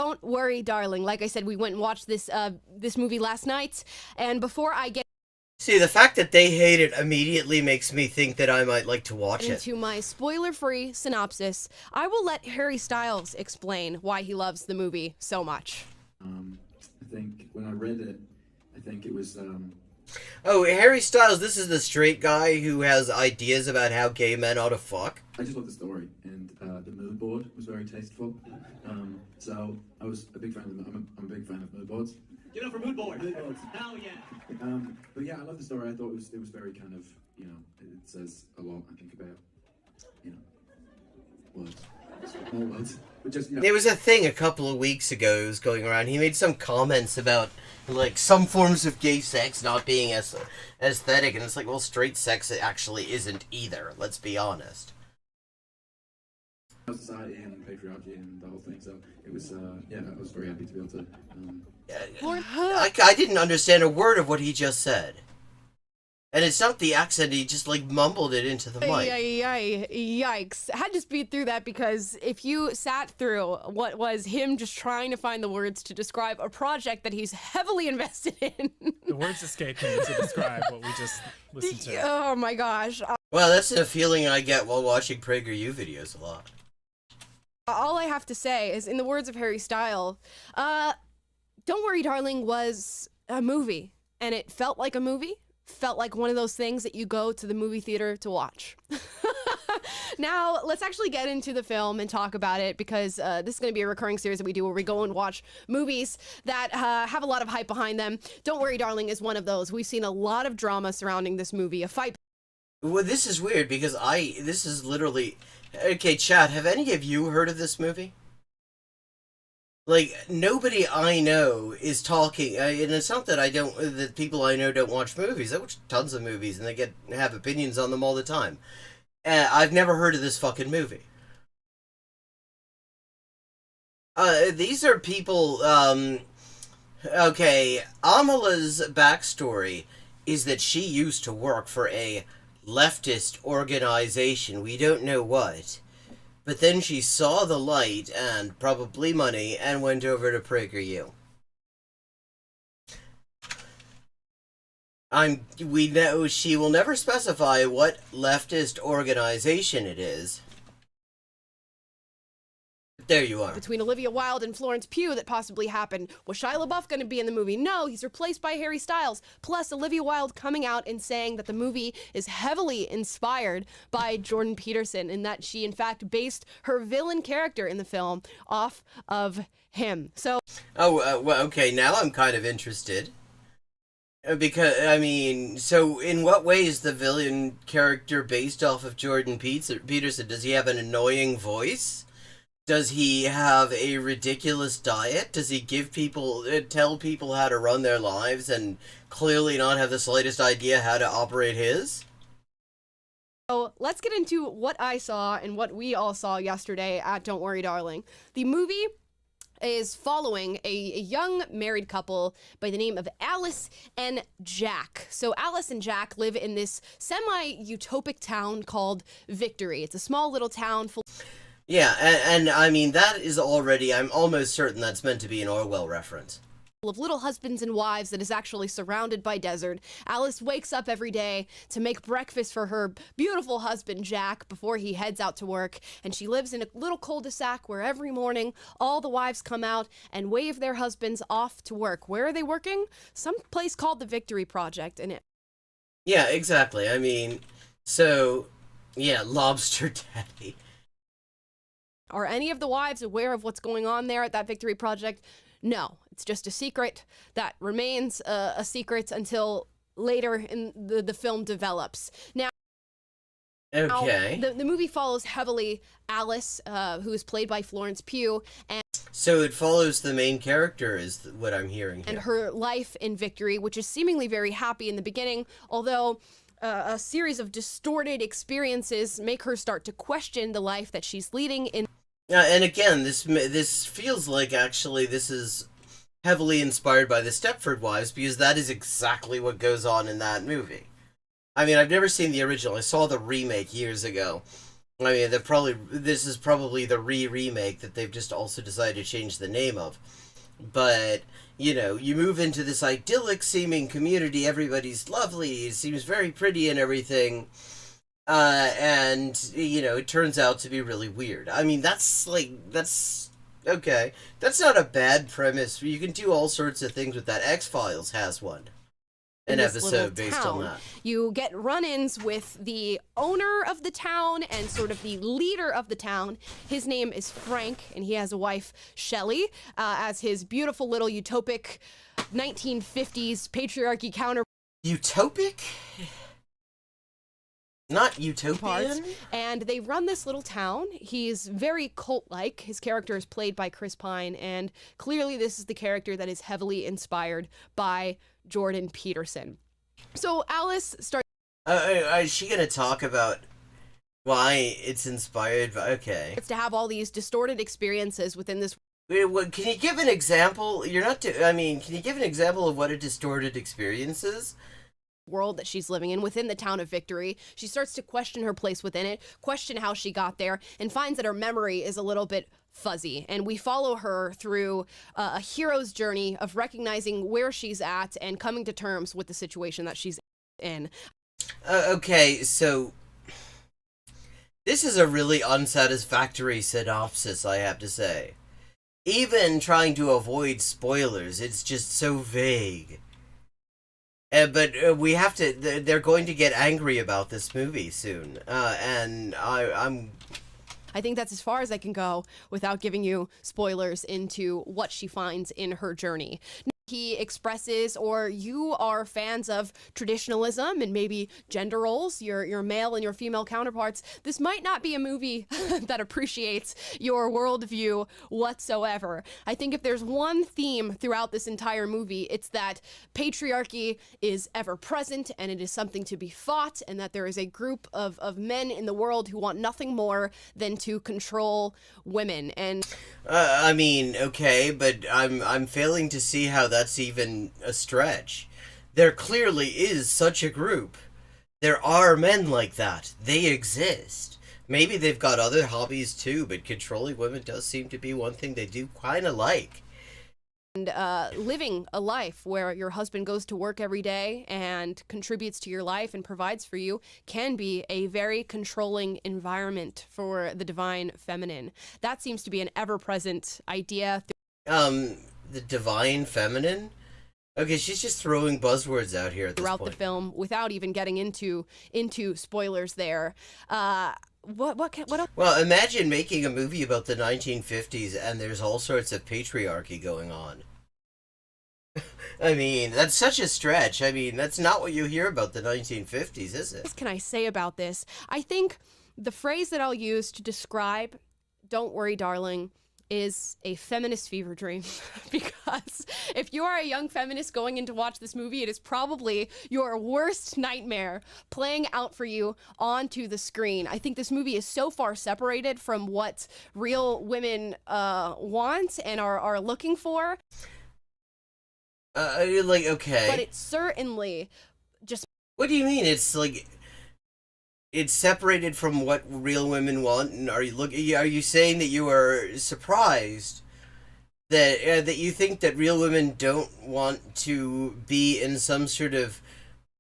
Don't worry, darling. Like I said, we went and watched this movie last night. And before I get... See, the fact that they hate it immediately makes me think that I might like to watch it. Into my spoiler-free synopsis, I will let Harry Styles explain why he loves the movie so much. I think when I read it, I think it was... Oh, Harry Styles, this is the straight guy who has ideas about how gay men ought to fuck? I just love the story, and the mood board was very tasteful. So I was a big fan of them. I'm a big fan of mood boards. Get up for mood board. Mood boards. Hell yeah. But yeah, I love the story. I thought it was very kind of, you know, it says a lot, I think, about, you know, words. More words. But just, you know. There was a thing a couple of weeks ago that was going around. He made some comments about, like, some forms of gay sex not being as aesthetic, and it's like, well, straight sex actually isn't either, let's be honest. Society and patriarchy and the whole thing, so it was, yeah, I was very happy to be able to, I didn't understand a word of what he just said. And it's not the accent, he just, like, mumbled it into the mic. Yikes. I had to speed through that because if you sat through what was him just trying to find the words to describe a project that he's heavily invested in. The words escape me to describe what we just listened to. Oh my gosh. Well, that's the feeling I get while watching PragerU videos a lot. All I have to say is, in the words of Harry Styles, Don't Worry, Darling was a movie, and it felt like a movie. Felt like one of those things that you go to the movie theater to watch. Now, let's actually get into the film and talk about it, because this is going to be a recurring series that we do where we go and watch movies that have a lot of hype behind them. Don't Worry, Darling is one of those. We've seen a lot of drama surrounding this movie, a fight. Well, this is weird, because this is literally... Okay, chat, have any of you heard of this movie? Like, nobody I know is talking, and it's not that that people I know don't watch movies. I watch tons of movies, and they have opinions on them all the time. I've never heard of this fucking movie. These are people, okay, Amala's backstory is that she used to work for a leftist organization, we don't know what. But then she saw the light, and probably money, and went over to PragerU. We know she will never specify what leftist organization it is. There you are. Between Olivia Wilde and Florence Pugh that possibly happened. Was Shia LaBeouf going to be in the movie? No, he's replaced by Harry Styles. Plus, Olivia Wilde coming out and saying that the movie is heavily inspired by Jordan Peterson, and that she, in fact, based her villain character in the film off of him. So... Oh, well, okay, now I'm kind of interested. Because, I mean, so in what way is the villain character based off of Jordan Peterson? Does he have an annoying voice? Does he have a ridiculous diet? Does he tell people how to run their lives and clearly not have the slightest idea how to operate his? So let's get into what I saw and what we all saw yesterday at Don't Worry, Darling. The movie is following a young married couple by the name of Alice and Jack. So Alice and Jack live in this semi-utopic town called Victory. It's a small little town full... Yeah, and I mean, that is already, I'm almost certain that's meant to be an Orwell reference. Of little husbands and wives that is actually surrounded by desert. Alice wakes up every day to make breakfast for her beautiful husband, Jack, before he heads out to work. And she lives in a little cul-de-sac where every morning all the wives come out and wave their husbands off to work. Where are they working? Some place called the Victory Project. And it... Yeah, exactly. I mean, so, yeah, Lobster Daddy. Are any of the wives aware of what's going on there at that Victory Project? No, it's just a secret that remains a secret until later in the film develops. Now, okay. The movie follows heavily Alice, who is played by Florence Pugh, and so it follows the main character, is what I'm hearing here. And her life in Victory, which is seemingly very happy in the beginning, although a series of distorted experiences make her start to question the life that she's leading in. And again, this feels like actually this is heavily inspired by the Stepford Wives, because that is exactly what goes on in that movie. I mean, I've never seen the original. I saw the remake years ago. I mean, this is probably the remake that they've just also decided to change the name of. But, you know, you move into this idyllic seeming community, everybody's lovely, it seems very pretty and everything. And, you know, it turns out to be really weird. I mean, that's okay. That's not a bad premise. You can do all sorts of things with that. X-Files has one. An episode based on that. You get run-ins with the owner of the town and sort of the leader of the town. His name is Frank, and he has a wife, Shelley, as his beautiful little utopic 1950s patriarchy counterpart. Utopic? Not utopian? And they run this little town. He's very cult-like. His character is played by Chris Pine, and clearly this is the character that is heavily inspired by Jordan Peterson. So Alice starts... is she gonna talk about why it's inspired by... Okay. to have all these distorted experiences within this... Wait, can you give an example? Can you give an example of what a distorted experience is? World that she's living in within the town of Victory. She starts to question her place within it, question how she got there, and finds that her memory is a little bit fuzzy. And we follow her through a hero's journey of recognizing where she's at and coming to terms with the situation that she's in. Okay, so this is a really unsatisfactory synopsis, I have to say. Even trying to avoid spoilers, it's just so vague. But we have to... They're going to get angry about this movie soon. And I think that's as far as I can go without giving you spoilers into what she finds in her journey. He expresses, or you are fans of traditionalism and maybe gender roles, your male and your female counterparts, this might not be a movie that appreciates your worldview whatsoever. I think if there's one theme throughout this entire movie, it's that patriarchy is ever present and it is something to be fought, and that there is a group of men in the world who want nothing more than to control women. And I mean, okay, but I'm failing to see how that's even a stretch. There clearly is such a group. There are men like that. They exist. Maybe they've got other hobbies too, but controlling women does seem to be one thing they do kind of like. And living a life where your husband goes to work every day and contributes to your life and provides for you can be a very controlling environment for the divine feminine. That seems to be an ever-present idea. The divine feminine? Okay, she's just throwing buzzwords out here at this point. Throughout the film, without even getting into spoilers there. What else? Well, imagine making a movie about the 1950s and there's all sorts of patriarchy going on. I mean, that's such a stretch. I mean, that's not what you hear about the 1950s, is it? What can I say about this? I think the phrase that I'll use to describe Don't Worry, Darling is a feminist fever dream. Because if you are a young feminist going in to watch this movie, it is probably your worst nightmare playing out for you onto the screen. I think this movie is so far separated from what real women want and are looking for. Okay. But it's certainly just... What do you mean? It's like... It's separated from what real women want, and are you saying that you are surprised that you think that real women don't want to be in some sort of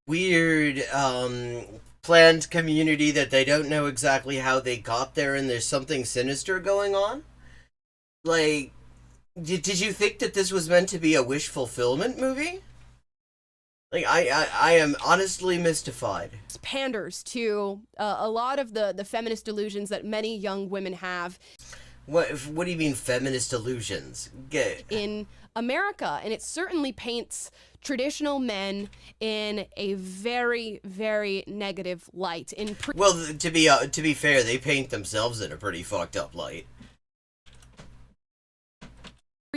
weird planned community that they don't know exactly how they got there, and there's something sinister going on? Like, did you think that this was meant to be a wish fulfillment movie? Like, I am honestly mystified. Panders to a lot of the feminist delusions that many young women have. What do you mean feminist delusions? In America, and it certainly paints traditional men in a very, very negative light. Well, to be fair, they paint themselves in a pretty fucked up light.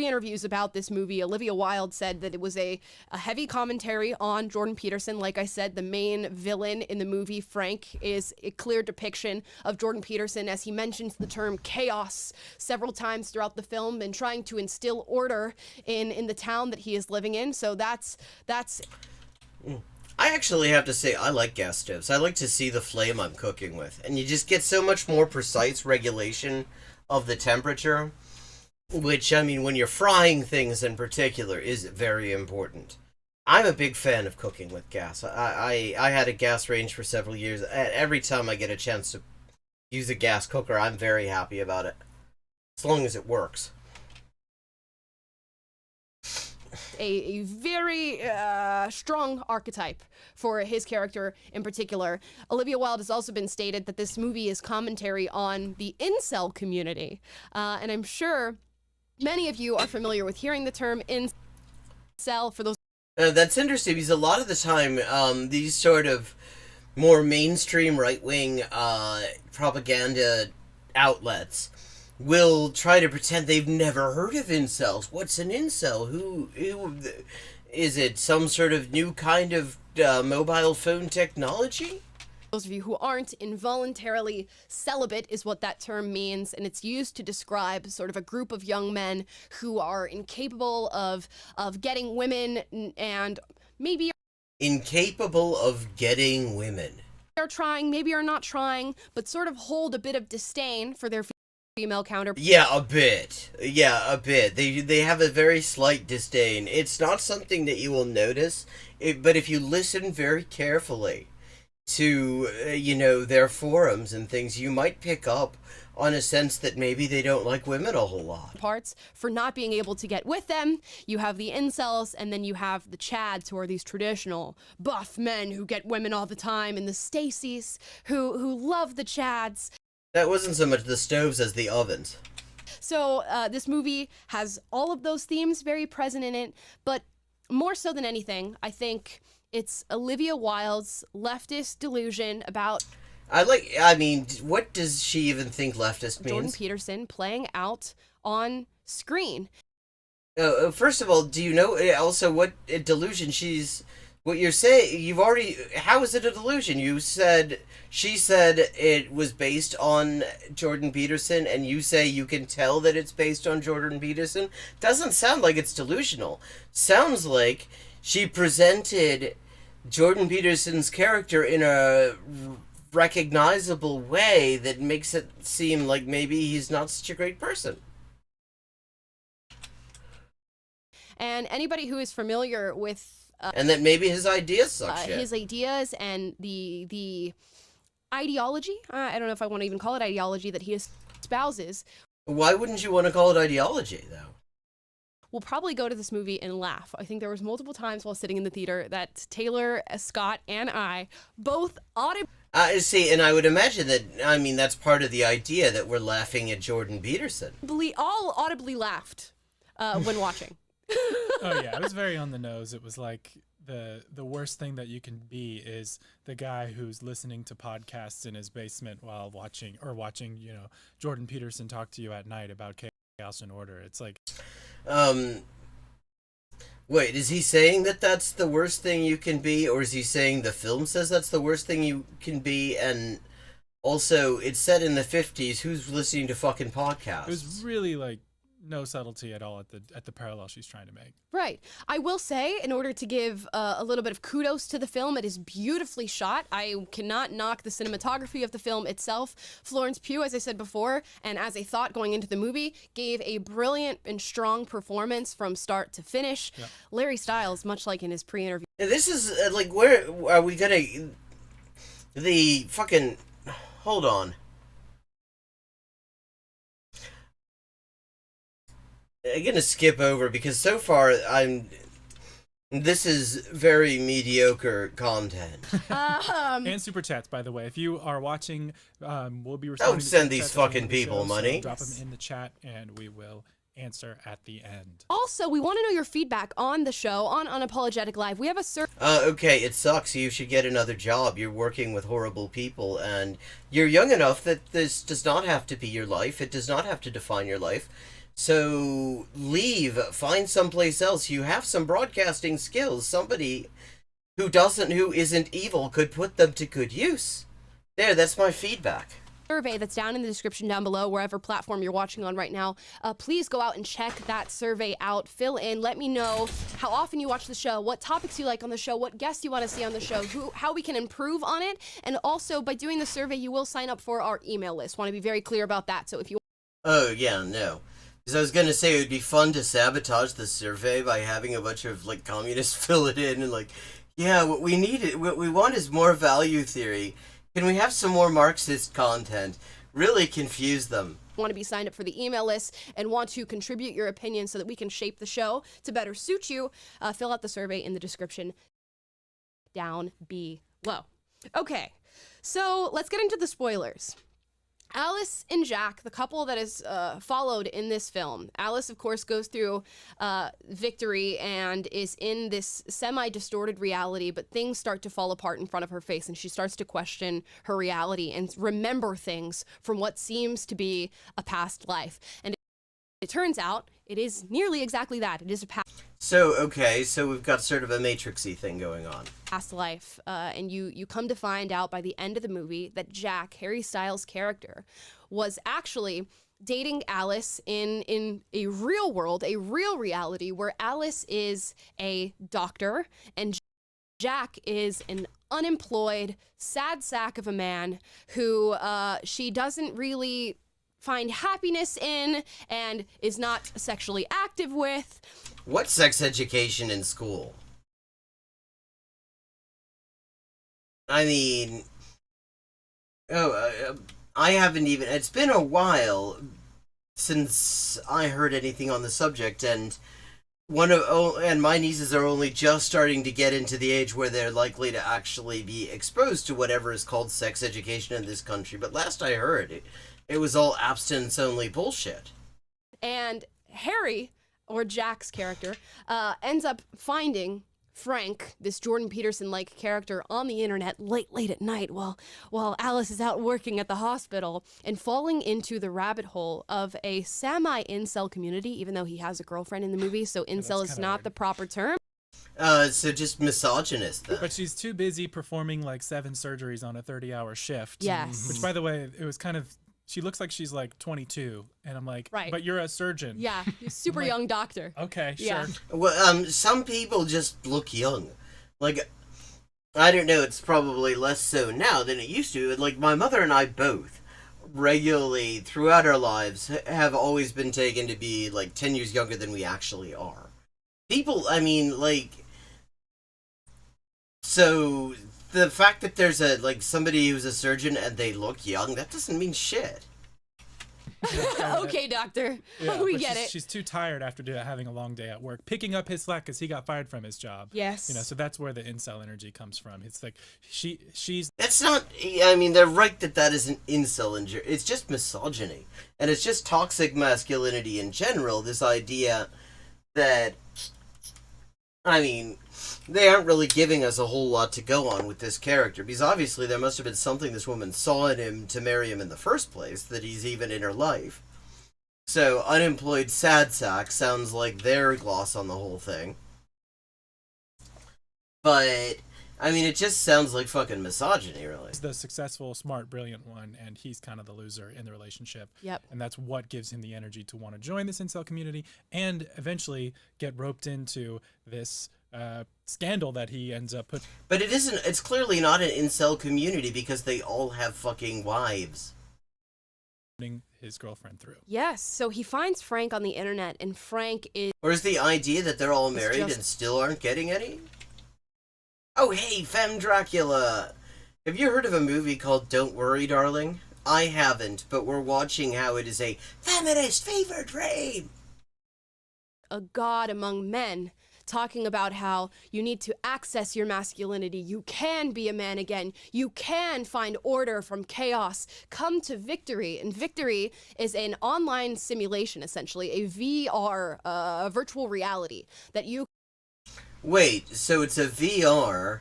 interviews about this movie, Olivia Wilde said that it was a heavy commentary on Jordan Peterson. Like I said, the main villain in the movie, Frank, is a clear depiction of Jordan Peterson as he mentions the term chaos several times throughout the film and trying to instill order in the town that he is living in. So that's I actually have to say I like gas stoves. I like to see the flame I'm cooking with. And you just get so much more precise regulation of the temperature. Which, I mean, when you're frying things in particular, is very important. I'm a big fan of cooking with gas. I had a gas range for several years. Every time I get a chance to use a gas cooker, I'm very happy about it. As long as it works. A very strong archetype for his character in particular. Olivia Wilde has also been stated that this movie is commentary on the incel community. And I'm sure many of you are familiar with hearing the term incel. For those that's interesting because a lot of the time, these sort of more mainstream right-wing propaganda outlets will try to pretend they've never heard of incels. What's an incel? Who is it? Some sort of new kind of mobile phone technology? Those of you who aren't, involuntarily celibate is what that term means, and it's used to describe sort of a group of young men who are incapable of getting women and maybe incapable of getting women. Are trying, maybe are not trying, but sort of hold a bit of disdain for their female counterpart. Yeah, a bit. They have a very slight disdain. It's not something that you will notice, but if you listen very carefully to, their forums and things, you might pick up on a sense that maybe they don't like women a whole lot. Parts for not being able to get with them. You have the incels, and then you have the chads, who are these traditional buff men who get women all the time, and the Stacys who love the chads. That wasn't so much the stoves as the ovens. So this movie has all of those themes very present in it, but more so than anything, I think it's Olivia Wilde's leftist delusion about... what does she even think leftist means? Jordan Peterson playing out on screen. First of all, do you know also what delusion what you're saying? How is it a delusion? She said it was based on Jordan Peterson, and you say you can tell that it's based on Jordan Peterson? Doesn't sound like it's delusional. Sounds like she presented Jordan Peterson's character in a recognizable way that makes it seem like maybe he's not such a great person. And anybody who is familiar with... and that maybe his ideas suck shit. His ideas and the ideology, I don't know if I want to even call it ideology, that he espouses. Why wouldn't you want to call it ideology, though? We'll probably go to this movie and laugh. I think there was multiple times while sitting in the theater that Taylor, Scott, and I both audibly... See, and I would imagine that, that's part of the idea that we're laughing at Jordan Peterson. All audibly laughed when watching. Oh yeah, it was very on the nose. It was like the worst thing that you can be is the guy who's listening to podcasts in his basement while watching Jordan Peterson talk to you at night about chaos and order. It's like, wait, is he saying that that's the worst thing you can be, or is he saying the film says that's the worst thing you can be? And also, it's set in the 50s. Who's listening to fucking podcasts? It was really like no subtlety at all at the parallel she's trying to make. Right. I will say, in order to give a little bit of kudos to the film, it is beautifully shot. I cannot knock the cinematography of the film itself. Florence Pugh, as I said before, and as a thought going into the movie, gave a brilliant and strong performance from start to finish. Yep. Larry Stiles, much like in his pre-interview. This is, where are we gonna... The fucking... Hold on. I'm gonna skip over because so far this is very mediocre content. And super chats, by the way. If you are watching, we'll be responding. Don't send these fucking people show, money. So drop them in the chat, and we will answer at the end. Also, we want to know your feedback on the show on Unapologetic Live. We have a okay, it sucks. You should get another job. You're working with horrible people, and you're young enough that this does not have to be your life. It does not have to define your life. So leave, find someplace else. You have some broadcasting skills. Somebody who isn't evil could put them to good use. There, that's my feedback. Survey that's down in the description down below, wherever platform you're watching on right now. Please go out and check that survey out. Fill in. Let me know how often you watch the show, what topics you like on the show, what guests you want to see on the show, how we can improve on it. And also, by doing the survey, you will sign up for our email list. Want to be very clear about that. So if you... Oh, yeah, no. Because I was going to say it would be fun to sabotage the survey by having a bunch of, like, communists fill it in and, like, yeah, what we want is more value theory. Can we have some more Marxist content? Really confuse them. Want to be signed up for the email list and want to contribute your opinion so that we can shape the show to better suit you, fill out the survey in the description down below. Okay, so let's get into the spoilers. Alice and Jack, the couple that is followed in this film. Alice, of course, goes through Victory and is in this semi-distorted reality, but things start to fall apart in front of her face, and she starts to question her reality and remember things from what seems to be a past life. And it turns out it is nearly exactly that. It is a past. So, okay, so we've got sort of a Matrixy thing going on. Past life, and you come to find out by the end of the movie that Jack, Harry Styles' character, was actually dating Alice in a real world, a real reality, where Alice is a doctor and Jack is an unemployed, sad sack of a man who she doesn't really find happiness in and is not sexually active with. What sex education in school? I mean, I haven't even, it's been a while since I heard anything on the subject, and my nieces are only just starting to get into the age where they're likely to actually be exposed to whatever is called sex education in this country, but last I heard, it was all abstinence-only bullshit. And Harry, or Jack's character, ends up finding Frank, this Jordan Peterson-like character, on the internet late at night while Alice is out working at the hospital, and falling into the rabbit hole of a semi-incel community, even though he has a girlfriend in the movie, so incel is not the proper term. So just misogynist, then. But she's too busy performing like 7 surgeries on a 30-hour shift. Yes. Which, by the way, it was kind of... She looks like she's like 22, and I'm like, right. But you're a surgeon. Yeah, super young doctor. Okay, sure. Yeah. Well, some people just look young. Like, I don't know, it's probably less so now than it used to. Like, my mother and I both regularly, throughout our lives, have always been taken to be, like, 10 years younger than we actually are. People, I mean, like... So... The fact that there's somebody who's a surgeon and they look young, that doesn't mean shit. Okay, doctor. Yeah, we but get it. She's too tired after having a long day at work, picking up his slack because he got fired from his job. Yes. So that's where the incel energy comes from. It's like she's. That's not. I mean, they're right that isn't incel energy. It's just misogyny, and it's just toxic masculinity in general. This idea that, I mean, they aren't really giving us a whole lot to go on with this character, because obviously there must have been something this woman saw in him to marry him in the first place, that he's even in her life. So, unemployed sad sack sounds like their gloss on the whole thing. But, I mean, it just sounds like fucking misogyny, really. He's the successful, smart, brilliant one, and he's kind of the loser in the relationship. Yep. And that's what gives him the energy to want to join this incel community and eventually get roped into this scandal that he ends up putting. But it isn't, it's clearly not an incel community because they all have fucking wives. His girlfriend through. Yes, so he finds Frank on the internet, and Frank is... Or is the idea that they're all married just... and still aren't getting any? Oh, hey, Femme Dracula! Have you heard of a movie called Don't Worry, Darling? I haven't, but we're watching how it is a feminist fever dream! A god among men, talking about how you need to access your masculinity. You can be a man again. You can find order from chaos. Come to Victory. And Victory is an online simulation, essentially, a VR, virtual reality that you... Wait, so it's a VR.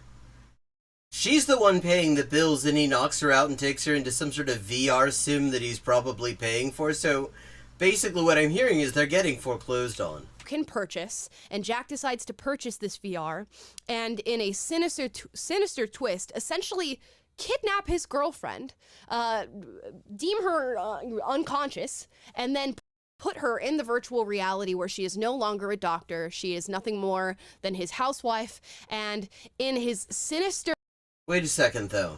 She's the one paying the bills, and he knocks her out and takes her into some sort of VR sim that he's probably paying for. So basically what I'm hearing is they're getting foreclosed on. Can purchase, and Jack decides to purchase this VR, and in a sinister twist, essentially kidnap his girlfriend, deem her unconscious, and then put her in the virtual reality where she is no longer a doctor. She is nothing more than his housewife, and in his sinister... Wait a second, though.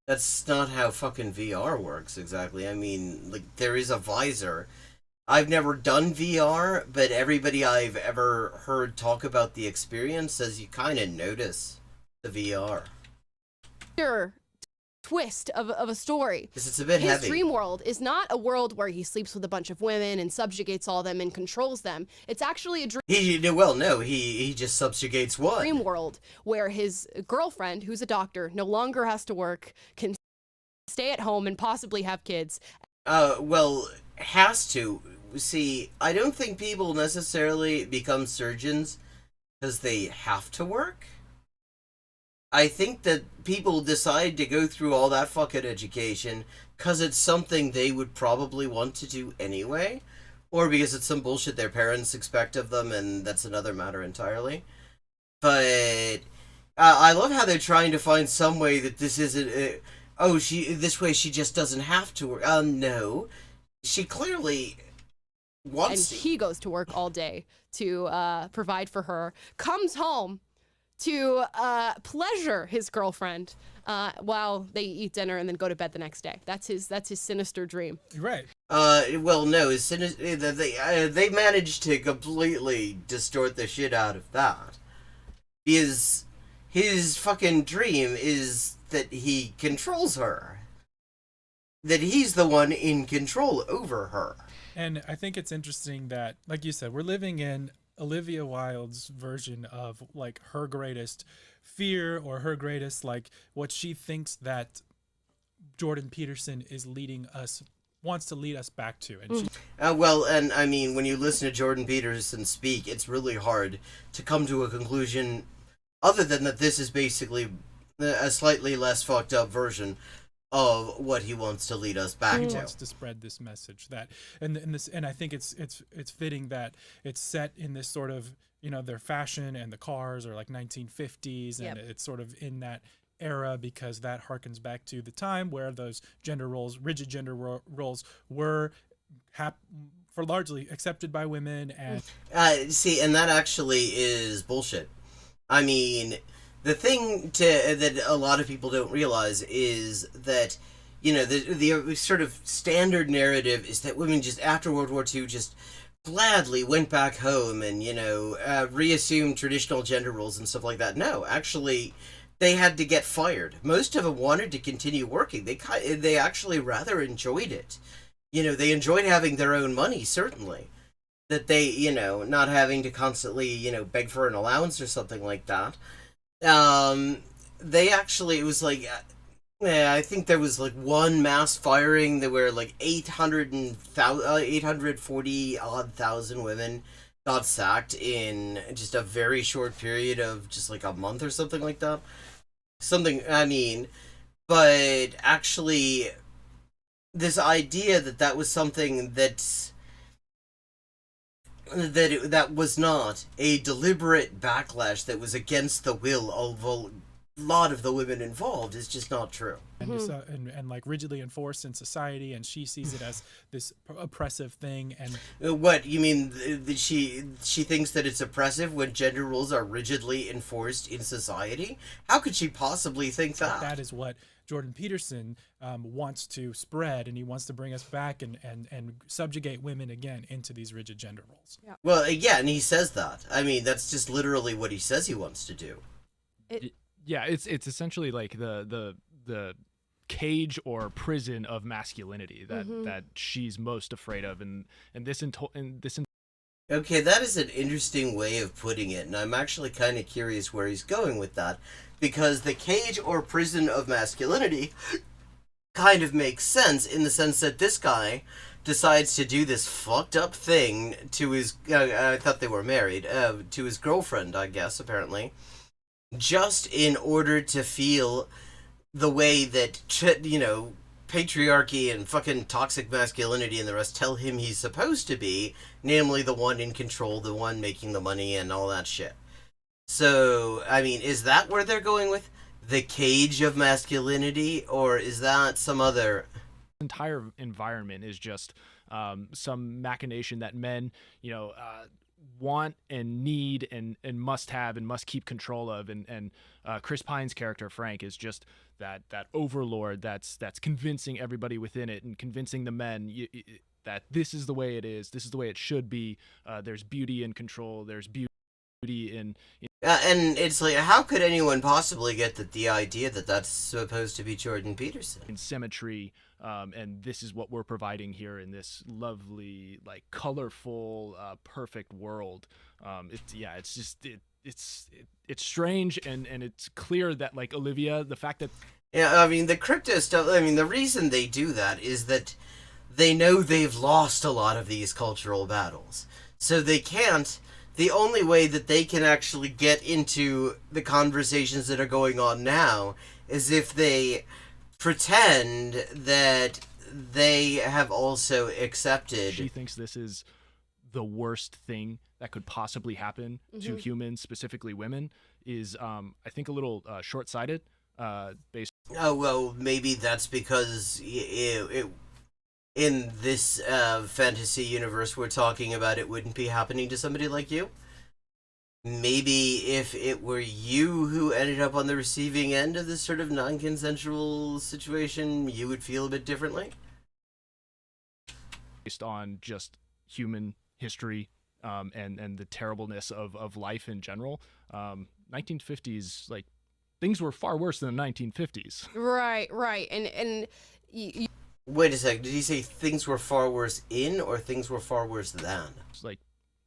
That's not how fucking VR works exactly. I mean, like, there is a visor. I've never done VR, but everybody I've ever heard talk about the experience says you kind of notice the VR. Twist of a story. Because it's a bit His heavy. dream world is not a world where he sleeps with a bunch of women and subjugates all them and controls them. It's actually a He just subjugates one. dream world where his girlfriend, who's a doctor, no longer has to work, can stay at home and possibly have kids. Well, has to. See, I don't think people necessarily become surgeons because they have to work. I think that people decide to go through all that fucking education because it's something they would probably want to do anyway, or because it's some bullshit their parents expect of them, and that's another matter entirely. But I love how they're trying to find some way that this isn't... this way she just doesn't have to work. No. She clearly wants and he goes to work all day to provide for her, comes home to pleasure his girlfriend while they eat dinner and then go to bed the next day. That's his sinister dream. Right. Well, no, they managed to completely distort the shit out of that. His fucking dream is that he controls her. That he's the one in control over her. And I think it's interesting that, like you said, we're living in Olivia Wilde's version of like her greatest fear, or her greatest, like, what she thinks that Jordan Peterson wants to lead us back to. And well, and I mean, when you listen to Jordan Peterson speak, it's really hard to come to a conclusion other than that this is basically a slightly less fucked up version of what he wants to lead us back to. He wants to spread this message that, and I think it's fitting that it's set in this sort of, their fashion and the cars are like 1950s, and it's sort of in that era because that harkens back to the time where those rigid gender roles were for largely accepted by women. And see, and that actually is bullshit. I mean, the thing that a lot of people don't realize is that, the sort of standard narrative is that women just after World War II just gladly went back home and, reassumed traditional gender roles and stuff like that. No, actually, they had to get fired. Most of them wanted to continue working. They actually rather enjoyed it. They enjoyed having their own money, certainly. That they, not having to constantly, beg for an allowance or something like that. It was like, I think there was like one mass firing that where like 840 odd thousand women got sacked in just a very short period of just like a month or something like that. But actually, this idea that was something that was not a deliberate backlash that was against the will of a lot of the women involved is just not true. And like rigidly enforced in society, and she sees it as this oppressive thing. And what you mean? She thinks that it's oppressive when gender roles are rigidly enforced in society? How could she possibly think that? That is what Jordan Peterson wants to spread, and he wants to bring us back and subjugate women again into these rigid gender roles. Yeah. Well, yeah, and he says that. I mean, that's just literally what he says he wants to do. It's essentially like the cage or prison of masculinity that she's most afraid of, and this. Okay, that is an interesting way of putting it, and I'm actually kind of curious where he's going with that, because the cage or prison of masculinity kind of makes sense in the sense that this guy decides to do this fucked up thing to his, I thought they were married, to his girlfriend, I guess, apparently, just in order to feel the way that, patriarchy and fucking toxic masculinity and the rest tell him he's supposed to be, namely the one in control, the one making the money and all that shit. So, I mean, is that where they're going with the cage of masculinity, or is that some other... Entire environment is just some machination that men, want and need and must have and must keep control of, and Chris Pine's character Frank is just that overlord that's convincing everybody within it and convincing the men that this is the way it is, this is the way it should be. There's beauty in control, there's beauty in and it's like, how could anyone possibly get the idea that that's supposed to be Jordan Peterson? In symmetry, and this is what we're providing here in this lovely, like, colorful, perfect world. It's strange, and it's clear that, like, Olivia, the fact that... Yeah, I mean, the crypto stuff, I mean, the reason they do that is that they know they've lost a lot of these cultural battles. So they can't... The only way that they can actually get into the conversations that are going on now is if they pretend that they have also accepted... She thinks this is the worst thing that could possibly happen to humans, specifically women, is, I think, a little short-sighted. Based. Oh, well, maybe that's because in this fantasy universe we're talking about, it wouldn't be happening to somebody like you. Maybe if it were you who ended up on the receiving end of this sort of non-consensual situation, you would feel a bit differently. Based on just human history and the terribleness of life in general. 1950s, like, things were far worse than the 1950s. Right. And wait a second, did he say things were far worse in, or things were far worse than? It's like,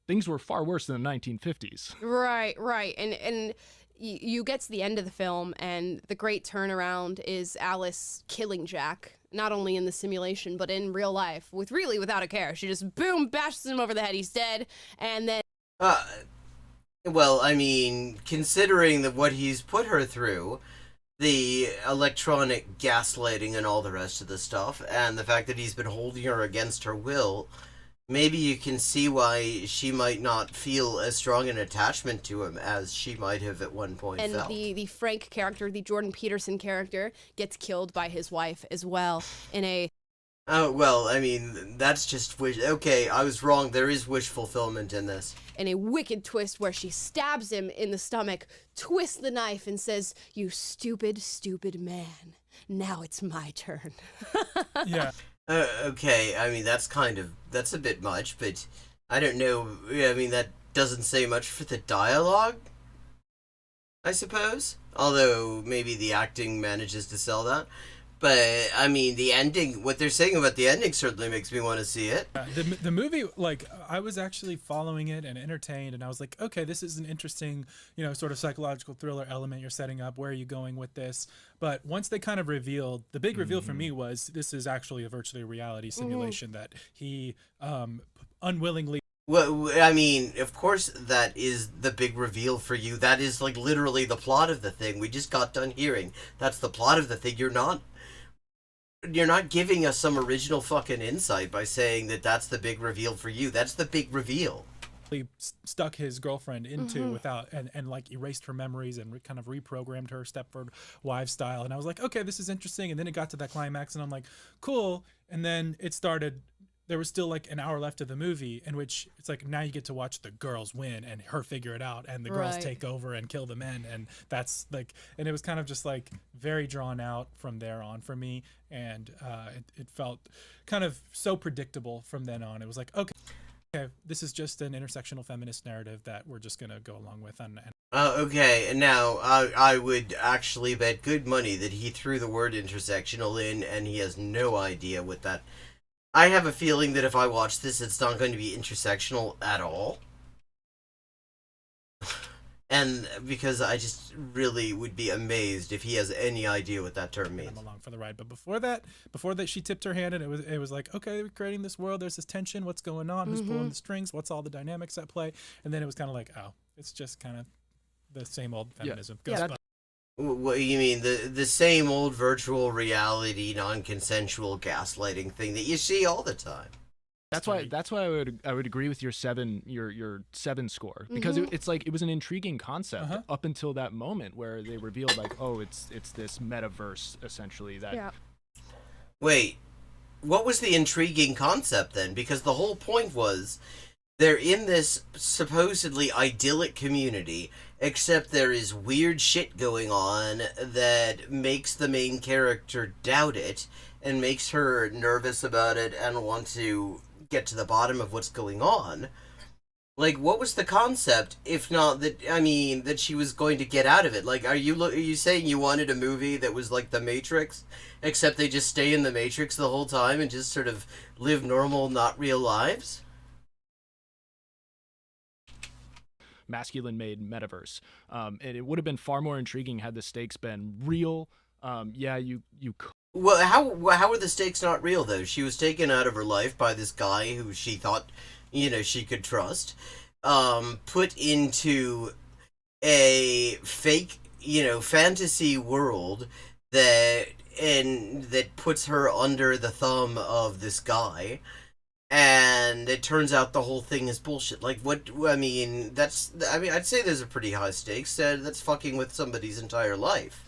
things were far worse than the 1950s. Right. And you get to the end of the film, and the great turnaround is Alice killing Jack, not only in the simulation, but in real life, without a care. She just, boom, bashes him over the head, he's dead, and then... Well, I mean, considering what he's put her through, the electronic gaslighting and all the rest of the stuff, and the fact that he's been holding her against her will, maybe you can see why she might not feel as strong an attachment to him as she might have at one point felt. And the Frank character, the Jordan Peterson character, gets killed by his wife as well in a... Oh, well, I mean, that's just okay, I was wrong. There is wish fulfillment in this. In a wicked twist where she stabs him in the stomach, twists the knife, and says, "You stupid, stupid man. Now it's my turn." Yeah. Okay, I mean, that's a bit much, but I don't know. I mean, that doesn't say much for the dialogue, I suppose. Although, maybe the acting manages to sell that. But, I mean, the ending, what they're saying about the ending certainly makes me want to see it. The movie, like, I was actually following it and entertained, and I was like, okay, this is an interesting, sort of psychological thriller element you're setting up. Where are you going with this? But once they kind of revealed, the big reveal for me was this is actually a virtually reality simulation that he unwillingly... Well, I mean, of course that is the big reveal for you. That is, like, literally the plot of the thing. We just got done hearing. That's the plot of the thing. You're not giving us some original fucking insight by saying that that's the big reveal for you. That's the big reveal. He stuck his girlfriend into without and like erased her memories and kind of reprogrammed her Stepford Wives style. And I was like, okay, this is interesting. And then it got to that climax, and I'm like, cool. And then it started. There was still like an hour left of the movie in which it's like, now you get to watch the girls win and her figure it out, and the girls take over and kill the men. And that's like, and it was kind of just like very drawn out from there on for me. And it felt kind of so predictable from then on. It was like, okay, this is just an intersectional feminist narrative that we're just going to go along with. Okay, and now I would actually bet good money that he threw the word intersectional in and he has no idea what that... I have a feeling that if I watch this, it's not going to be intersectional at all. And because I just really would be amazed if he has any idea what that term means. I'm along for the ride. But before that, she tipped her hand, and it was like, okay, we're creating this world. There's this tension. What's going on? Who's pulling the strings? What's all the dynamics at play? And then it was kind of like, oh, it's just kind of the same old feminism. Yeah, What you mean? The same old virtual reality, non-consensual gaslighting thing that you see all the time. That's why I would agree with your 7 score, because it's like it was an intriguing concept up until that moment where they revealed like, oh, it's this metaverse essentially that. Yeah. Wait, what was the intriguing concept then? Because the whole point was they're in this supposedly idyllic community, except there is weird shit going on that makes the main character doubt it and makes her nervous about it and want to get to the bottom of what's going on. Like, what was the concept, if not that, I mean, that she was going to get out of it? Like, are you saying you wanted a movie that was like The Matrix, except they just stay in The Matrix the whole time and just sort of live normal, not real lives? Masculine made metaverse, and it would have been far more intriguing had the stakes been real. You could. Well, how were the stakes not real, though? She was taken out of her life by this guy who she thought, she could trust, put into a fake, fantasy world that puts her under the thumb of this guy, and it turns out the whole thing is bullshit. Like, I'd say there's a pretty high stakes. That's fucking with somebody's entire life.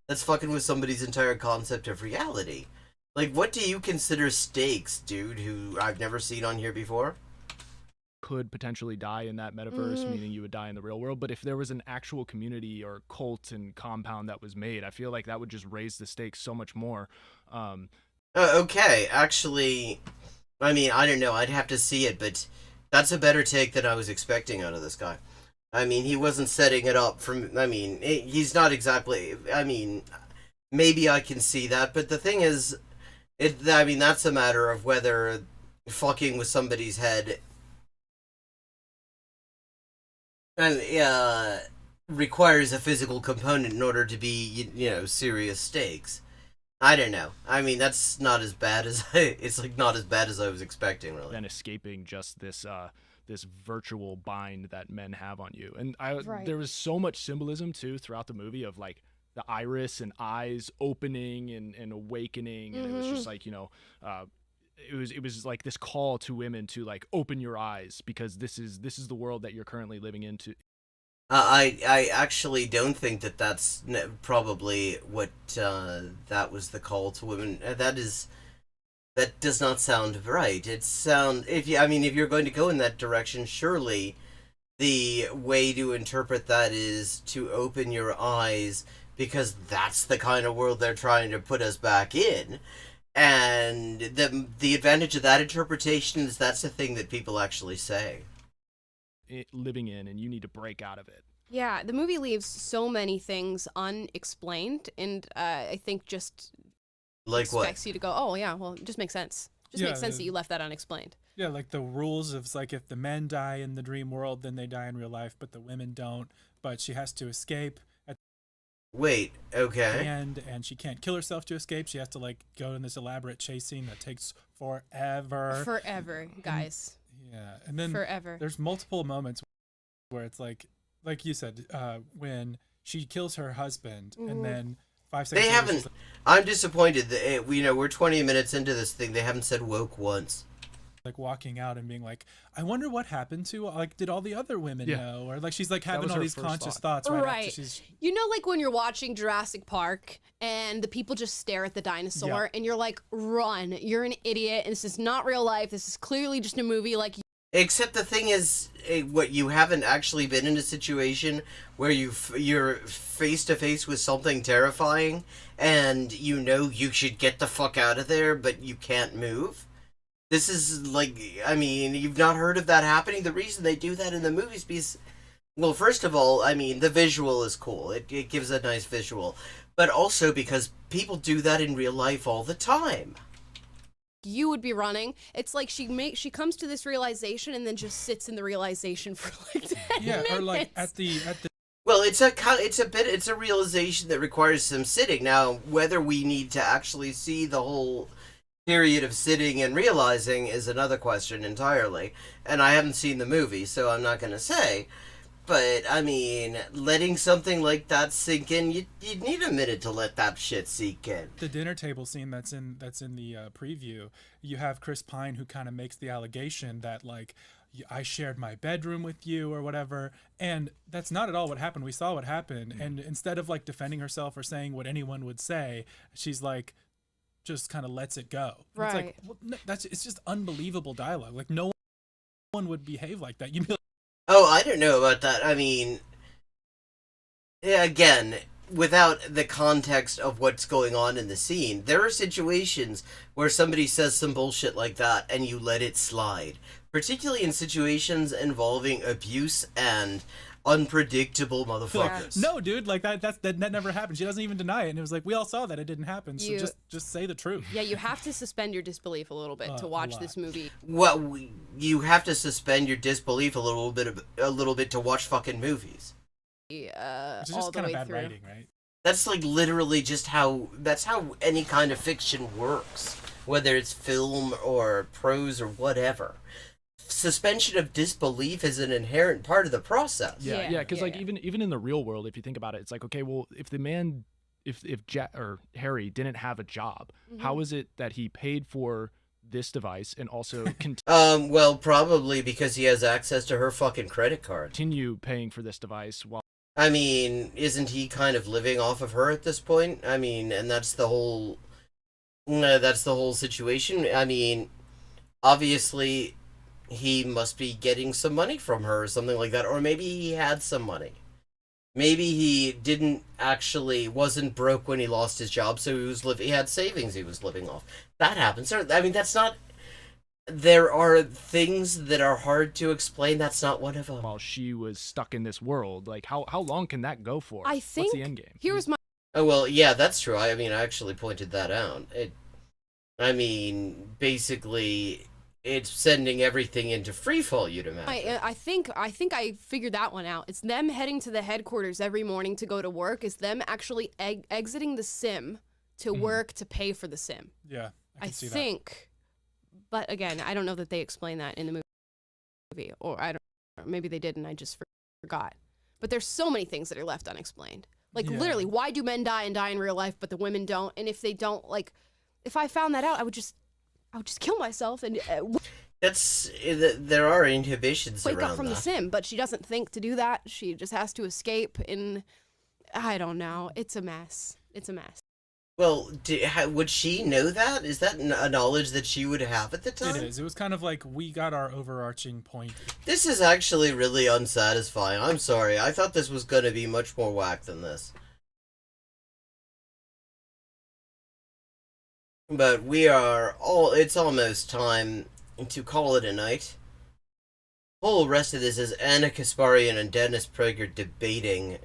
That's fucking with somebody's entire concept of reality. Like, what do you consider stakes, dude, who I've never seen on here before? Could potentially die in that metaverse, meaning you would die in the real world. But if there was an actual community or cult and compound that was made, I feel like that would just raise the stakes so much more. Okay, actually, I don't know. I'd have to see it, but that's a better take than I was expecting out of this guy. He wasn't setting it up he's not exactly, maybe I can see that, but the thing is, that's a matter of whether fucking with somebody's head requires a physical component in order to be, serious stakes. I don't know. That's not as bad as it's like not as bad as I was expecting, really. Than escaping just this virtual bind that men have on you. And there was so much symbolism too throughout the movie of like the iris and eyes opening and awakening, and it was just like, it was like this call to women to like open your eyes, because this is the world that you're currently living into. I actually don't think that's probably what that was the call to women. That does not sound right. If you're going to go in that direction, surely the way to interpret that is to open your eyes, because that's the kind of world they're trying to put us back in. And the advantage of that interpretation is that's the thing that people actually say. Living in, and you need to break out of it. Yeah, the movie leaves so many things unexplained, and I think just like expects you to go, oh yeah, well, it just makes sense. Makes sense that you left that unexplained. Yeah, like the rules of like if the men die in the dream world, then they die in real life, but the women don't. But she has to escape. Wait, okay. And she can't kill herself to escape. She has to like go in this elaborate chase scene that takes forever. Forever, guys. And then forever. There's multiple moments where it's like you said, when she kills her husband, and then 5 seconds. They haven't. I'm disappointed that we're 20 minutes into this thing. They haven't said woke once. Like walking out and being like, I wonder what happened to, like, did all the other women know? Or like she's like having all these conscious thoughts right after she's. Like when you're watching Jurassic Park and the people just stare at the dinosaur and you're like, run, you're an idiot, and this is not real life. This is clearly just a movie. Like. Except the thing is, you haven't actually been in a situation where you're face to face with something terrifying, and you should get the fuck out of there, but you can't move. This is like, you've not heard of that happening. The reason they do that in the movies because, well, first of all, the visual is cool. It gives a nice visual, but also because people do that in real life all the time. You would be running. It's like she comes to this realization and then just sits in the realization for like 10 minutes. Or like at the. Well, it's a realization that requires some sitting. Now, whether we need to actually see the whole period of sitting and realizing is another question entirely. And I haven't seen the movie, so I'm not going to say. but I mean, letting something like that sink in, you'd need a minute to let that shit sink in. The dinner table scene that's in the preview, you have Chris Pine who kind of makes the allegation that like I shared my bedroom with you or whatever, and that's not at all what happened. We saw what happened, and instead of like defending herself or saying what anyone would say, she's like just kind of lets it go. And Right. It's like well, no, it's just unbelievable dialogue. Like no one would behave like that. You'd be like, Oh, I don't know about that. I mean, yeah, again, without the context of what's going on in the scene, there are situations where somebody says some bullshit like that and you let it slide. Particularly in situations involving abuse and unpredictable motherfuckers. no, dude, like that never happened. She doesn't even deny it, and it was like we all saw that it didn't happen. So You- just say the truth. Yeah, you have to suspend your disbelief a little bit to A watch lot. this movie. Well, you have to suspend your disbelief a little bit to watch fucking movies. Which is All just the kind of way bad through. writing, right? That's like literally just that's how any kind of fiction works, whether it's film or prose or whatever. Suspension of disbelief is an inherent part of the process. Yeah, because like even in the real world, if you think about it, it's like okay, well, if the man, if or Harry didn't have a job, how is it that he paid for this device and also Well, probably because he has access to her fucking credit card. continue paying for this device while I mean, isn't he kind of living off of her at this point? I mean, and that's the whole situation. I mean, obviously he must be getting some money from her or something like that, or maybe he had some money. Maybe he wasn't broke when he lost his job, so he had savings he was living off. That happens. I mean, that's not. There are things that are hard to explain. That's not one of them. while she was stuck in this world. Like how long can that go for? I think What's the end game? Here's my Oh, well, yeah, that's true. I mean, I actually pointed that out. Basically, it's sending everything into freefall, you'd imagine. I think I figured that one out. It's them heading to the headquarters every morning to go to work. It's them actually exiting the sim to work to pay for the sim. Yeah, I I can see think, but again, I don't know that they explain that in the movie, or I don't. Or maybe they did, and I just forgot. But there's so many things that are left unexplained. Like Yeah. literally, why do men die and die in real life, but the women don't? And if they don't, like, if I found that out, I would just kill myself and There are inhibitions wake around up from the that. sim. But she doesn't think to do that. She just has to escape. And I don't know. It's a mess. It's a mess. Well, would she know that? Is that a knowledge that she would have at the time? It is. It was kind of like we got our overarching point. This is actually really unsatisfying. I'm sorry. I thought this was going to be much more whack than this. But it's almost time to call it a night. The whole rest of this is Anna Kasparian and Dennis Prager debating.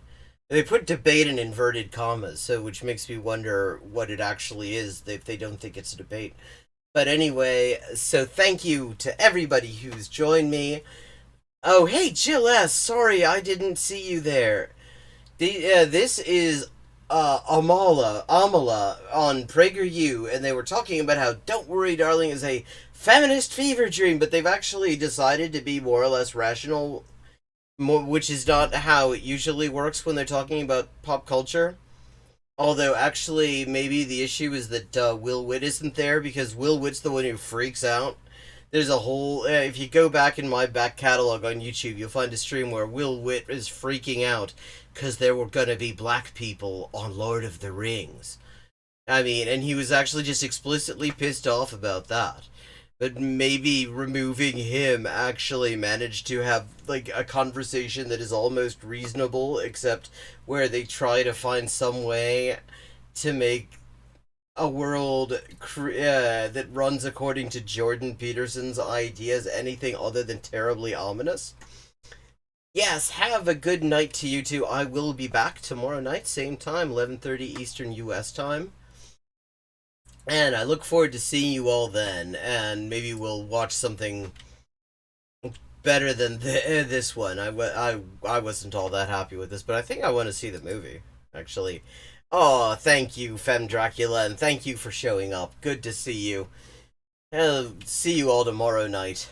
They put debate in inverted commas, which makes me wonder what it actually is if they don't think it's a debate. But anyway, so thank you to everybody who's joined me. Oh, hey, Jill S. Sorry, I didn't see you there. This is Amala on PragerU, and they were talking about how Don't Worry, Darling is a feminist fever dream, but they've actually decided to be more or less rational, which is not how it usually works when they're talking about pop culture. Although, actually, maybe the issue is that Will Witt isn't there, because Will Witt's the one who freaks out. There's a whole... if you go back in my back catalog on YouTube, you'll find a stream where Will Witt is freaking out because there were gonna be black people on Lord of the Rings. I mean, and he was actually just explicitly pissed off about that. But maybe removing him actually managed to have, like, a conversation that is almost reasonable, except where they try to find some way to make a world that runs according to Jordan Peterson's ideas anything other than terribly ominous. Yes, have a good night to you two. I will be back tomorrow night, same time, 11:30 Eastern US time. And I look forward to seeing you all then, and maybe we'll watch something better than this one. I wasn't all that happy with this, but I think I want to see the movie, actually. Oh, thank you, Femme Dracula, and thank you for showing up. Good to see you. See you all tomorrow night.